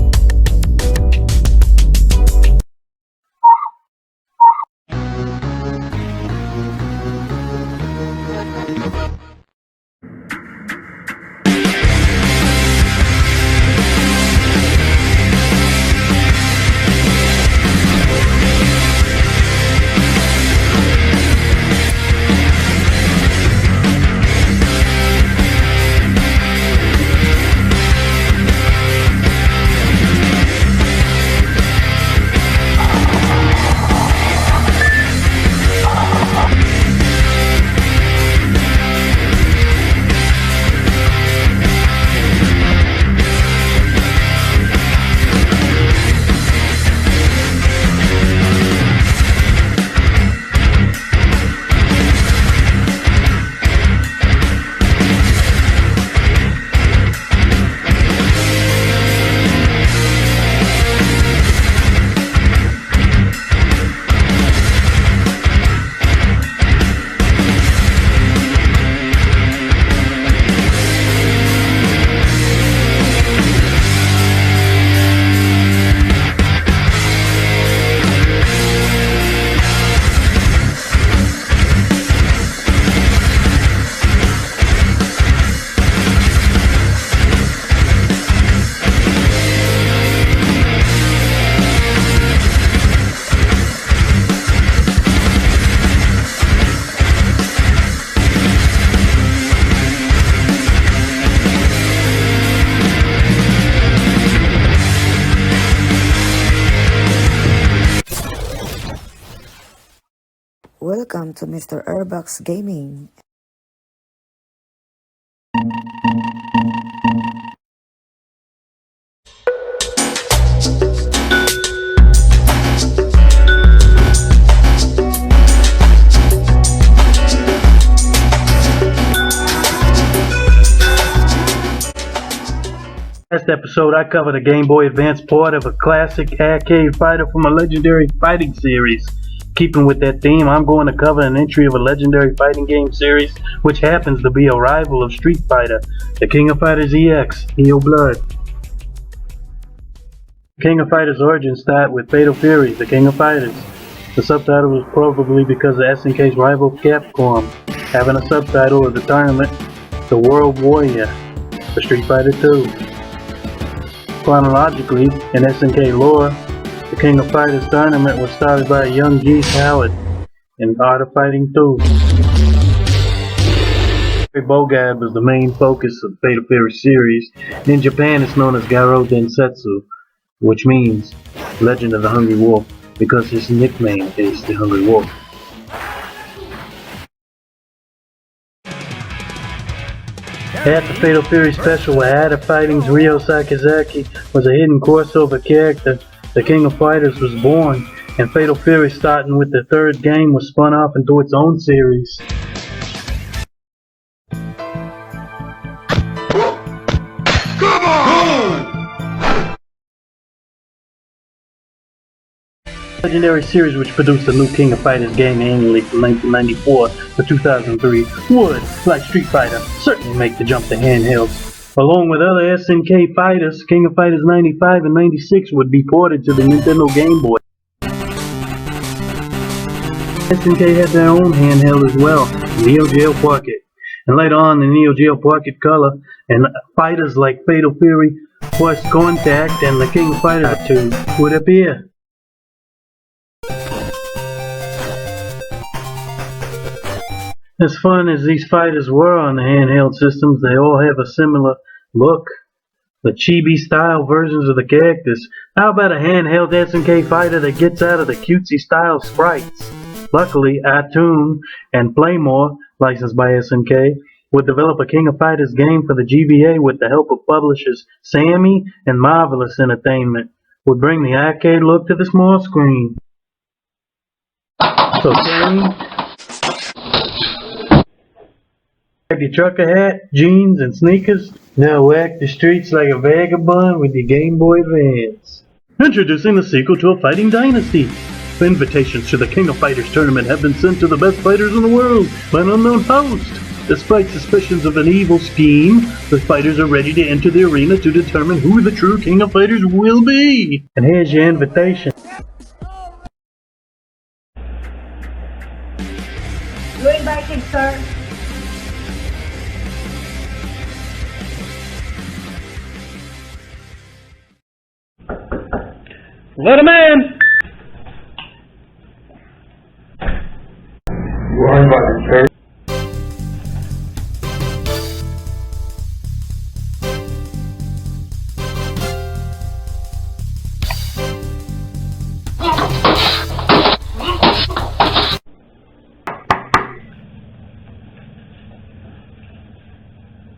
Welcome to Mr. Erbac's Gaming. Last episode, I covered a Game Boy Advance port of a classic arcade fighter from a legendary fighting series. Keeping with that theme, I'm going to cover an entry of a legendary fighting game series, which happens to be a rival of Street Fighter, the King of Fighters EX, Neo Blood. King of Fighters' origins start with Fatal Fury, the King of Fighters. The subtitle was probably because of SNK's rival Capcom having a subtitle of the tournament, The World Warrior, for Street Fighter II. Chronologically, in SNK lore, the King of Fighters tournament was started by a young G. Howard in Art of Fighting 2. Bogab is the main focus of the Fatal Fury series. In Japan, it's known as Garo Densetsu, which means Legend of the Hungry Wolf, because his nickname is the Hungry Wolf. At the Fatal Fury special where Art of Fighting's Ryo Sakazaki was a hidden crossover character, the King of Fighters was born, and Fatal Fury, starting with the third game, was spun off into its own series. Legendary series, which produced a new King of Fighters game annually from 1994 to 2003, would, like Street Fighter, certainly make the jump to handhelds. Along with other SNK fighters, King of Fighters 95 and 96 would be ported to the Nintendo Game Boy. SNK had their own handheld as well, Neo Geo Pocket, and later on the Neo Geo Pocket Color, and fighters like Fatal Fury, First Contact, and the King of Fighters 2 would appear. As fun as these fighters were on the handheld systems, they all have a similar look. The chibi style versions of the characters. How about a handheld SNK fighter that gets out of the cutesy style sprites? Luckily, iTunes and Playmore, licensed by SNK, would develop a King of Fighters game for the GBA with the help of publishers Sammy and Marvelous Entertainment, would bring the arcade look to the small screen. So Sammy, grab your trucker hat, jeans, and sneakers. Now whack the streets like a vagabond with your Game Boy Advance. Introducing the sequel to a fighting dynasty. Invitations to the King of Fighters tournament have been sent to the best fighters in the world by an unknown host. Despite suspicions of an evil scheme, the fighters are ready to enter the arena to determine who the true King of Fighters will be. And here's your invitation. You're invited, sir. Let him in! You are invited, sir.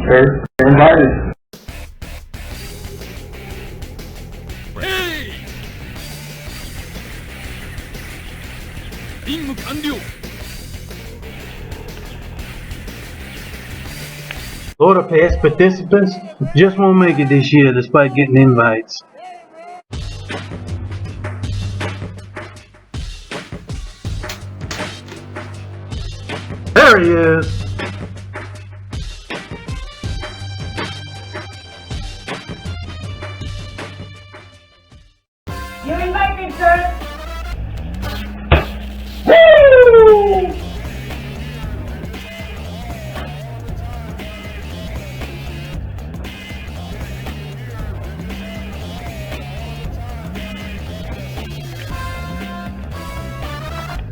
Sir, you're invited. Order past participants just won't make it this year despite getting invites. There he is! You're invited, sir. Woo!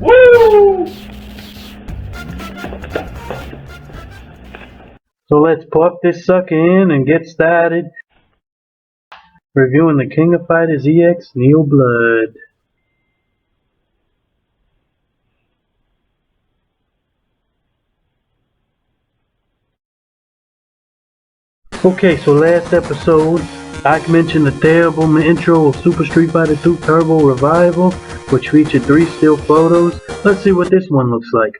Woo! So let's pop this sucker in and get started reviewing the King of Fighters EX Neo Blood. Okay, so last episode, I mentioned the terrible intro of Super Street Fighter 2 Turbo Revival, which featured 3 still photos. Let's see what this one looks like.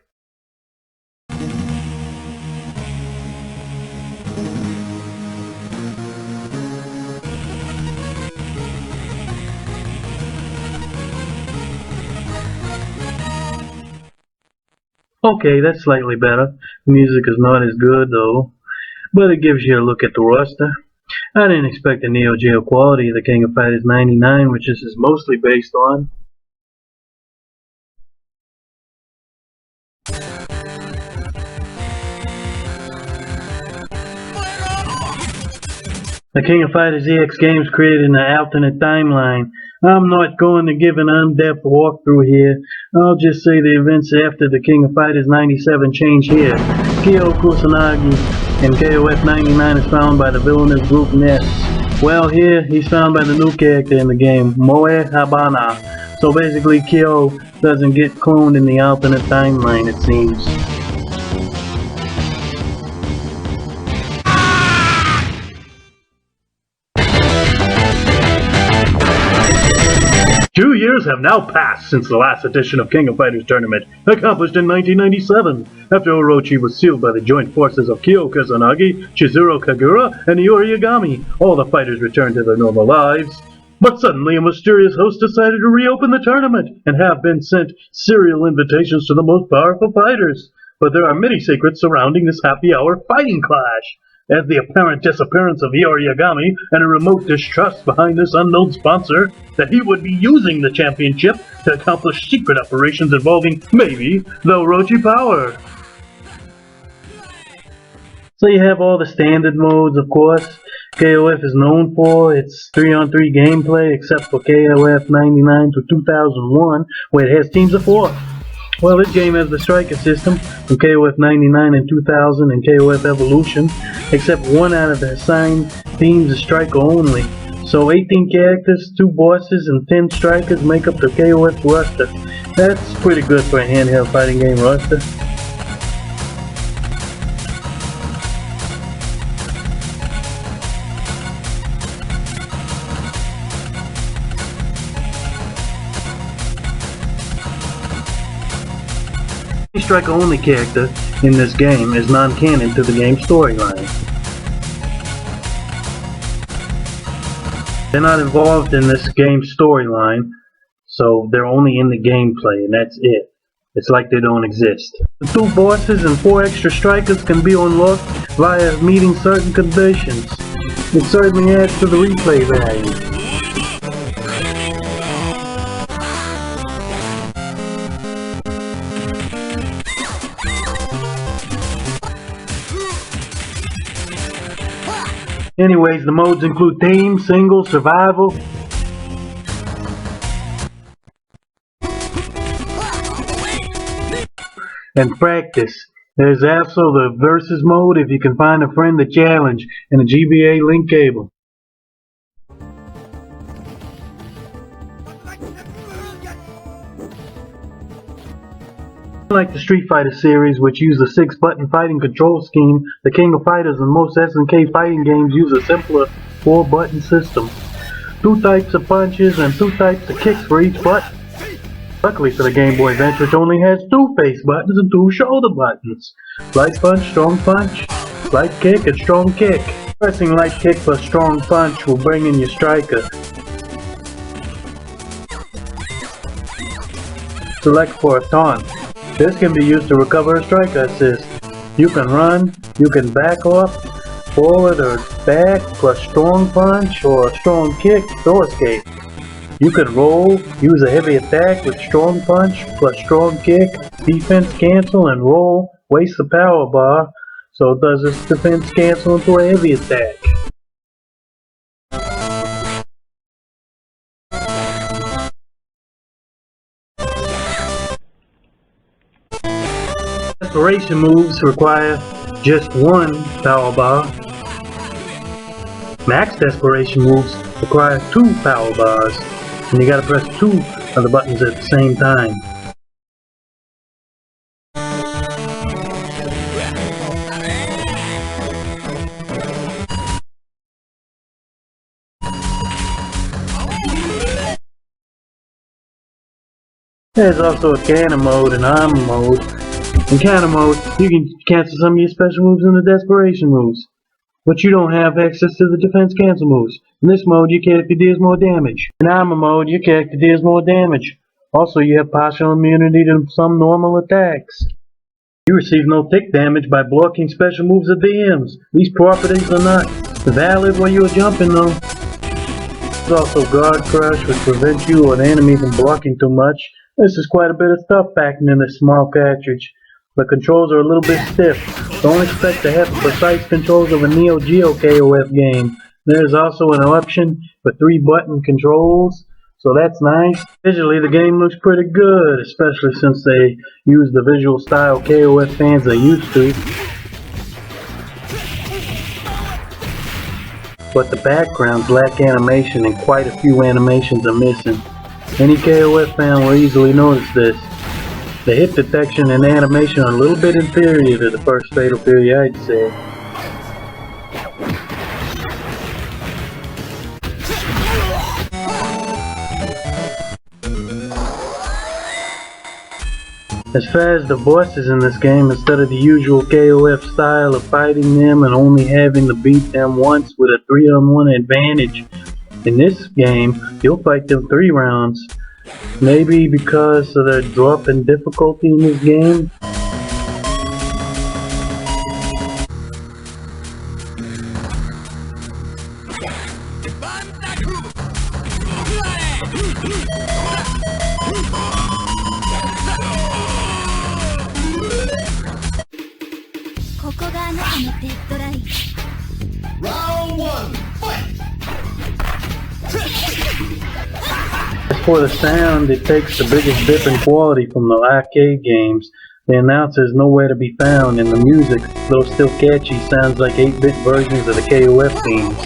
Okay, that's slightly better. The music is not as good though, but it gives you a look at the roster. I didn't expect the Neo Geo quality of the King of Fighters 99, which this is mostly based on. The King of Fighters EX games created an alternate timeline. I'm not going to give an in-depth walkthrough here. I'll just say the events after the King of Fighters 97 change here. Kyo Kusanagi in KOF 99 is found by the villainous group Ness. Well, here he's found by the new character in the game, Moe Habana. So basically Kyo doesn't get cloned in the alternate timeline, it seems. Two years have now passed since the last edition of King of Fighters tournament, accomplished in 1997, after Orochi was sealed by the joint forces of Kyo Kusanagi, Chizuru Kagura, and Iori Yagami. All the fighters returned to their normal lives. But suddenly a mysterious host decided to reopen the tournament, and have been sent serial invitations to the most powerful fighters. But there are many secrets surrounding this happy hour fighting clash, as the apparent disappearance of Iori Yagami and a remote distrust behind this unknown sponsor that he would be using the championship to accomplish secret operations involving, maybe, the Orochi power. So you have all the standard modes, of course. KOF is known for its 3-on-3 gameplay, except for KOF 99 to 2001, where it has teams of 4. Well, this game has the striker system from KOF 99 and 2000 and KOF Evolution, except one out of the assigned teams is striker only. So 18 characters, 2 bosses, and 10 strikers make up the KOF roster. That's pretty good for a handheld fighting game roster. The striker only character in this game is non-canon to the game's storyline. They're not involved in this game's storyline, so they're only in the gameplay, and that's it. It's like they don't exist. The 2 bosses and 4 extra strikers can be unlocked via meeting certain conditions. It certainly adds to the replay value. Anyways, the modes include team, single, survival, and practice. There's also the versus mode if you can find a friend to challenge, and a GBA link cable. Unlike the Street Fighter series, which use a 6-button fighting control scheme, the King of Fighters and most SNK fighting games use a simpler 4-button system. 2 types of punches and 2 types of kicks for each button. Luckily for the Game Boy Advance, which only has 2 face buttons and 2 shoulder buttons. Light punch, strong punch, light kick, and strong kick. Pressing light kick plus strong punch will bring in your striker. Select for a taunt. This can be used to recover a striker assist. You can run, you can back off, forward or back, plus strong punch or a strong kick to escape. You can roll, use a heavy attack with strong punch, plus strong kick, defense cancel, and roll, waste the power bar, so it does its defense cancel into a heavy attack. Desperation moves require just 1 power bar. Max desperation moves require 2 power bars, and you gotta press 2 of the buttons at the same time. There's also a cannon mode and armor mode. In cannon mode, you can cancel some of your special moves and the desperation moves, but you don't have access to the defense cancel moves. In this mode, your character deals more damage. In armor mode, your character deals more damage. Also, you have partial immunity to some normal attacks. You receive no tick damage by blocking special moves or DMs. These properties are not valid while you are jumping though. There's also guard crush, which prevents you or the enemy from blocking too much. This is quite a bit of stuff packed in this small cartridge. The controls are a little bit stiff. Don't expect to have the precise controls of a Neo Geo KOF game. There's also an option for 3-button controls, so that's nice. Visually, the game looks pretty good, especially since they use the visual style KOF fans are used to. But the backgrounds lack animation and quite a few animations are missing. Any KOF fan will easily notice this. The hit detection and animation are a little bit inferior to the first Fatal Fury, I'd say. As far as the bosses in this game, instead of the usual KOF style of fighting them and only having to beat them once with a 3-on-1 advantage, in this game, you'll fight them 3 rounds. Maybe because of the drop in difficulty in this game? Round 1, fight! As for the sound, it takes the biggest dip in quality from the arcade games. The announcer is nowhere to be found, and the music, though still catchy, sounds like 8-bit versions of the KOF themes.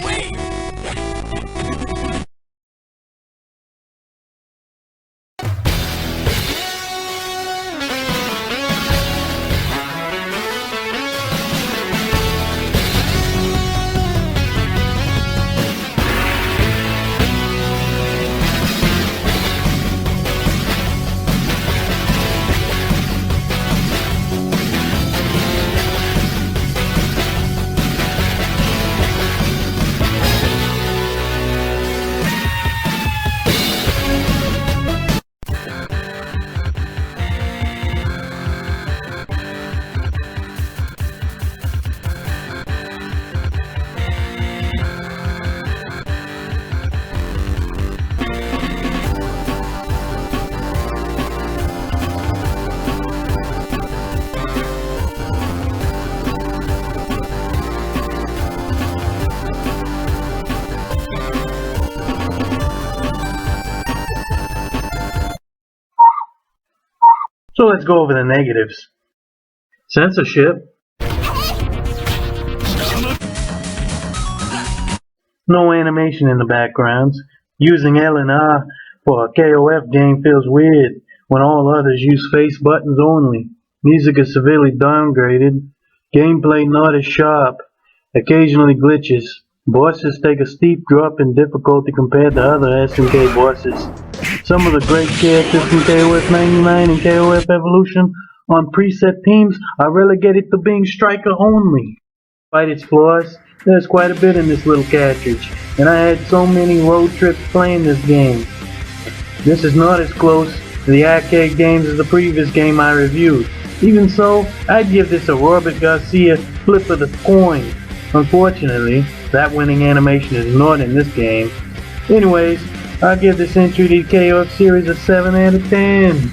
So let's go over the negatives. Censorship. No animation in the backgrounds. Using L and R for a KOF game feels weird when all others use face buttons only. Music is severely downgraded. Gameplay not as sharp. Occasionally glitches. Bosses take a steep drop in difficulty compared to other SNK bosses. Some of the great characters from KOF 99 and KOF Evolution on preset teams are relegated to being striker only. Despite its flaws, there's quite a bit in this little cartridge, and I had so many road trips playing this game. This is not as close to the arcade games as the previous game I reviewed. Even so, I'd give this a Robert Garcia flip of the coin. Unfortunately, that winning animation is not in this game. Anyways, I'll give this entry to the KOF series a 7 out of 10.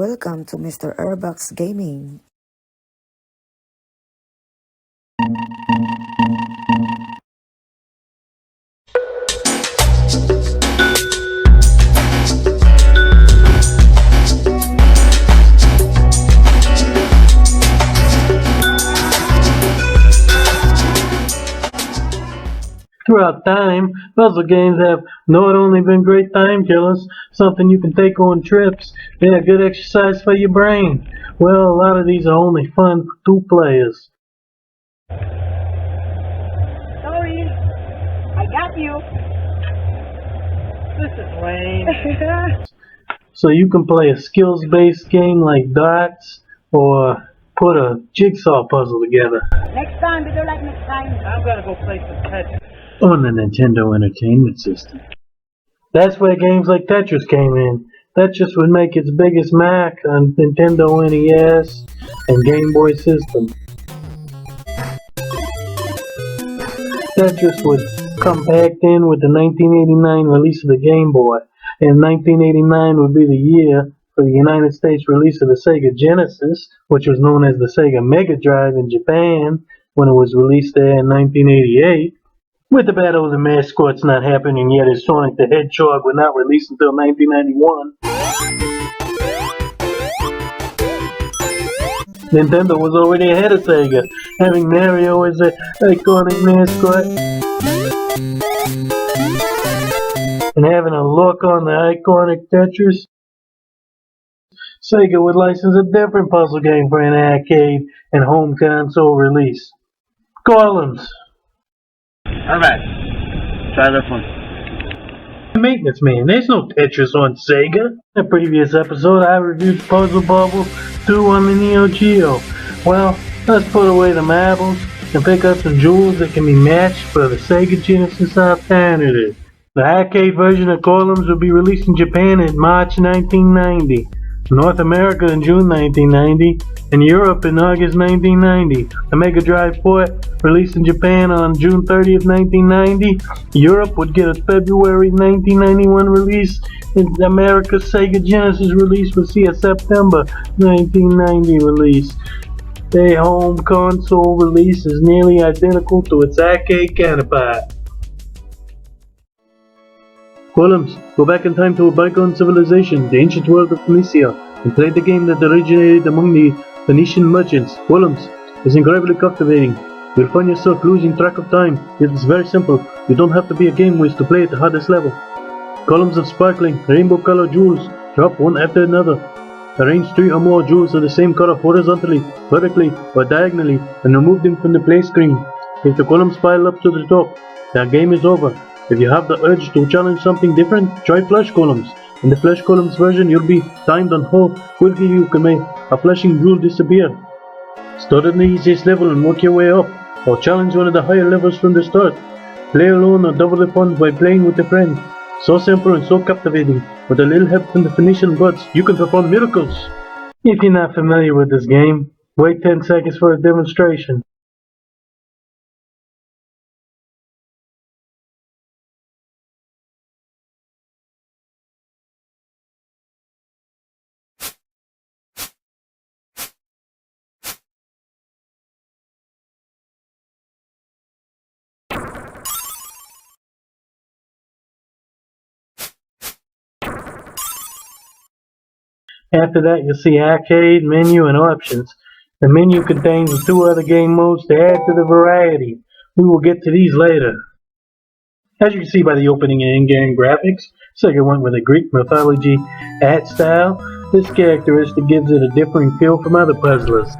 Welcome to Mr. Erbac's Gaming. Throughout time, puzzle games have not only been great time killers, something you can take on trips, they're good exercise for your brain. Well, a lot of these are only fun for 2 players. Sorry. I got you. This is lame. So you can play a skills-based game like Dots, or put a jigsaw puzzle together. Next time, better like next time. I'm gonna go play some Tetris. On the Nintendo Entertainment System. That's where games like Tetris came in. Tetris would make its biggest mark on Nintendo NES and Game Boy system. Tetris would come packed in with the 1989 release of the Game Boy, and 1989 would be the year for the United States release of the Sega Genesis, which was known as the Sega Mega Drive in Japan when it was released there in 1988. With the Battle of the Mascots not happening yet, as Sonic the Hedgehog would not release until 1991. Nintendo was already ahead of Sega, having Mario as an iconic mascot, and having a look on the iconic Tetris. Sega would license a different puzzle game for an arcade and home console release. Columns. Erbac, try this one. Maintenance man, there's no Tetris on Sega. In a previous episode, I reviewed Puzzle Bubble 2 on the Neo Geo. Well, let's put away the marbles and pick up some jewels that can be matched for the Sega Genesis alternative. The arcade version of Columns will be released in Japan in March 1990, North America in June 1990, and Europe in August 1990. The Mega Drive port, released in Japan on June 30th, 1990. Europe would get a February 1991 release, and America's Sega Genesis release would see a September 1990 release. The home console release is nearly identical to its arcade counterpart. Columns, go back in time to a bygone civilization, the ancient world of Phoenicia, and play the game that originated among the Phoenician merchants. Columns is incredibly captivating. You'll find yourself losing track of time. It is very simple. You don't have to be a game whiz to play at the hardest level. Columns of sparkling, rainbow-colored jewels drop one after another. Arrange 3 or more jewels of the same color horizontally, vertically, or diagonally, and remove them from the play screen. If the columns pile up to the top, the game is over. If you have the urge to challenge something different, try flash columns. In the flash columns version, you'll be timed on how quickly you can make a flashing jewel disappear. Start on the easiest level and work your way up, or challenge one of the higher levels from the start. Play alone or double the fun by playing with a friend. So simple and so captivating, with a little help from the Phoenician gods, you can perform miracles. If you're not familiar with this game, wait 10 seconds for a demonstration. After that, you'll see Arcade, Menu, and Options. The menu contains the 2 other game modes to add to the variety. We will get to these later. As you can see by the opening and in-game graphics, Sega went with a Greek mythology art style. This characteristic gives it a differing feel from other puzzlers.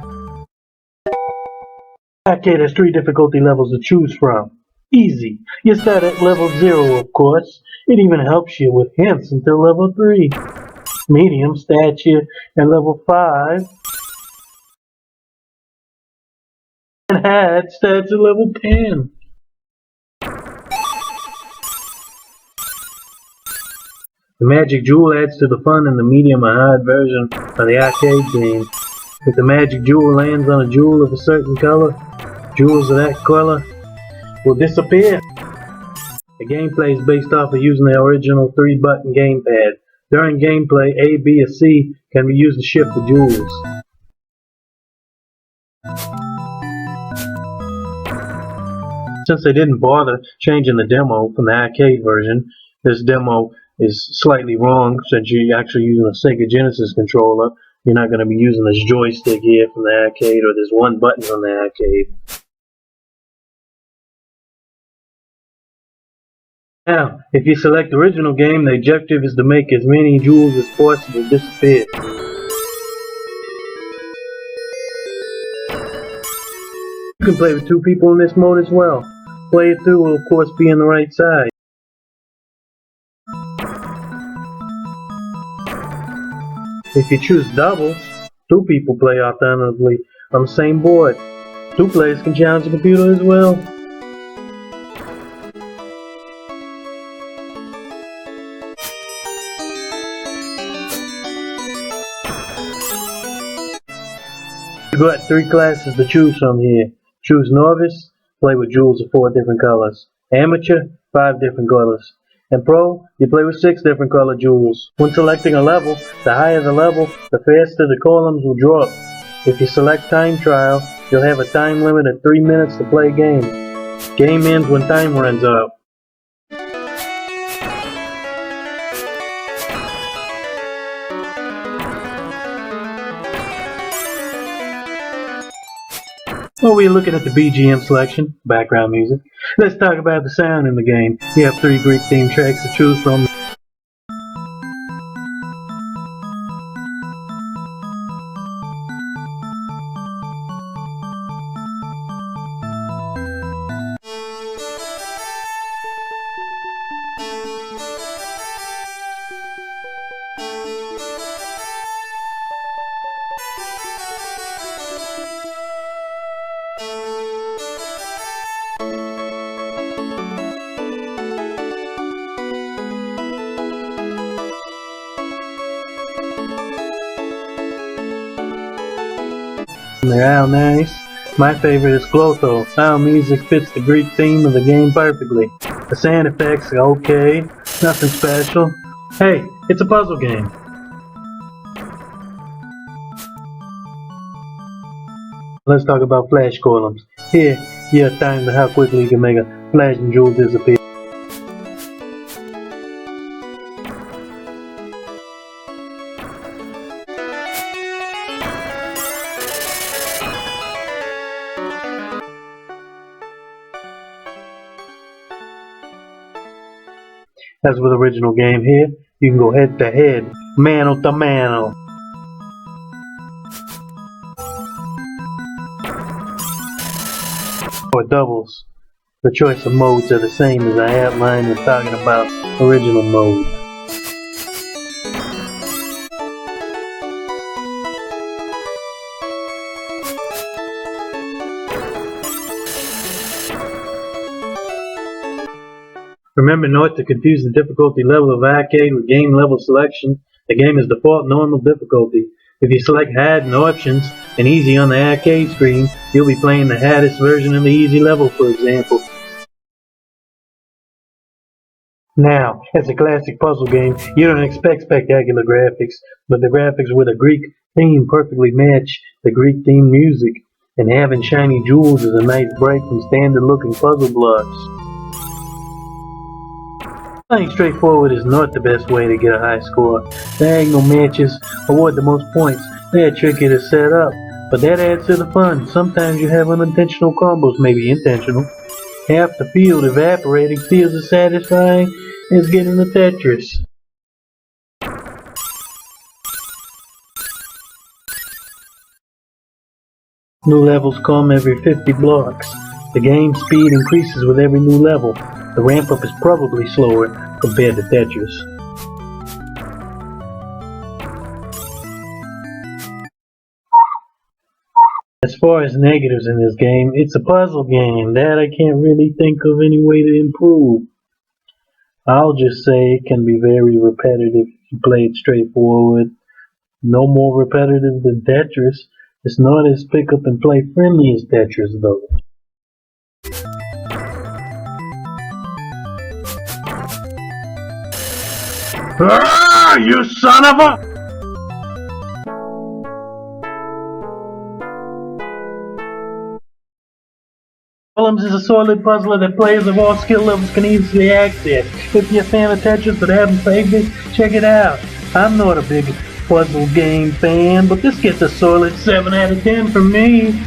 Arcade has 3 difficulty levels to choose from. Easy. You start at level 0, of course. It even helps you with hints until level 3. Medium starts you at level 5. And hard starts at level 10. The magic jewel adds to the fun in the medium or hard version of the arcade game. If the magic jewel lands on a jewel of a certain color, jewels of that color will disappear. The gameplay is based off of using the original 3-button gamepad. During gameplay, A, B, or C can be used to shift the jewels. Since they didn't bother changing the demo from the arcade version, this demo is slightly wrong since you're actually using a Sega Genesis controller. You're not going to be using this joystick here from the arcade or this one button from the arcade. Now, if you select original game, the objective is to make as many jewels as possible disappear. You can play with 2 people in this mode as well. Player 2 will of course be on the right side. If you choose doubles, 2 people play alternately on the same board. 2 players can challenge the computer as well. You've got 3 classes to choose from here. Choose Novice, play with jewels of 4 different colors. Amateur, 5 different colors. And Pro, you play with 6 different color jewels. When selecting a level, the higher the level, the faster the columns will drop. If you select Time Trial, you'll have a time limit of 3 minutes to play a game. Game ends when time runs out. While we're looking at the BGM selection, background music, let's talk about the sound in the game. You have 3 Greek theme tracks to choose from. They're all nice. My favorite is Clotho. Our music fits the Greek theme of the game perfectly. The sound effects are okay, nothing special. Hey, it's a puzzle game. Let's talk about flash columns. Here, you have time to how quickly you can make a flashing jewel disappear. As with original game here, you can go head to head, mano to mano. Or doubles. The choice of modes are the same as I outlined when talking about original mode. Remember not to confuse the difficulty level of arcade with game level selection. The game is default normal difficulty. If you select hard in options and easy on the arcade screen, you'll be playing the hardest version of the easy level, for example. Now, as a classic puzzle game, you don't expect spectacular graphics, but the graphics with a Greek theme perfectly match the Greek theme music, and having shiny jewels is a nice break from standard looking puzzle blocks. Playing straightforward is not the best way to get a high score. Diagonal matches award the most points. They're tricky to set up, but that adds to the fun. Sometimes you have unintentional combos, maybe intentional. Half the field evaporating feels as satisfying as getting the Tetris. New levels come every 50 blocks. The game speed increases with every new level. The ramp up is probably slower compared to Tetris. As far as negatives in this game, it's a puzzle game that I can't really think of any way to improve. I'll just say it can be very repetitive if you play it straightforward. No more repetitive than Tetris. It's not as pick up and play friendly as Tetris though. You son of a... Problems is a solid puzzler that players of all skill levels can easily access. If you're a fan of Tetris but haven't played this, check it out. I'm not a big puzzle game fan, but this gets a solid 7 out of 10 from me.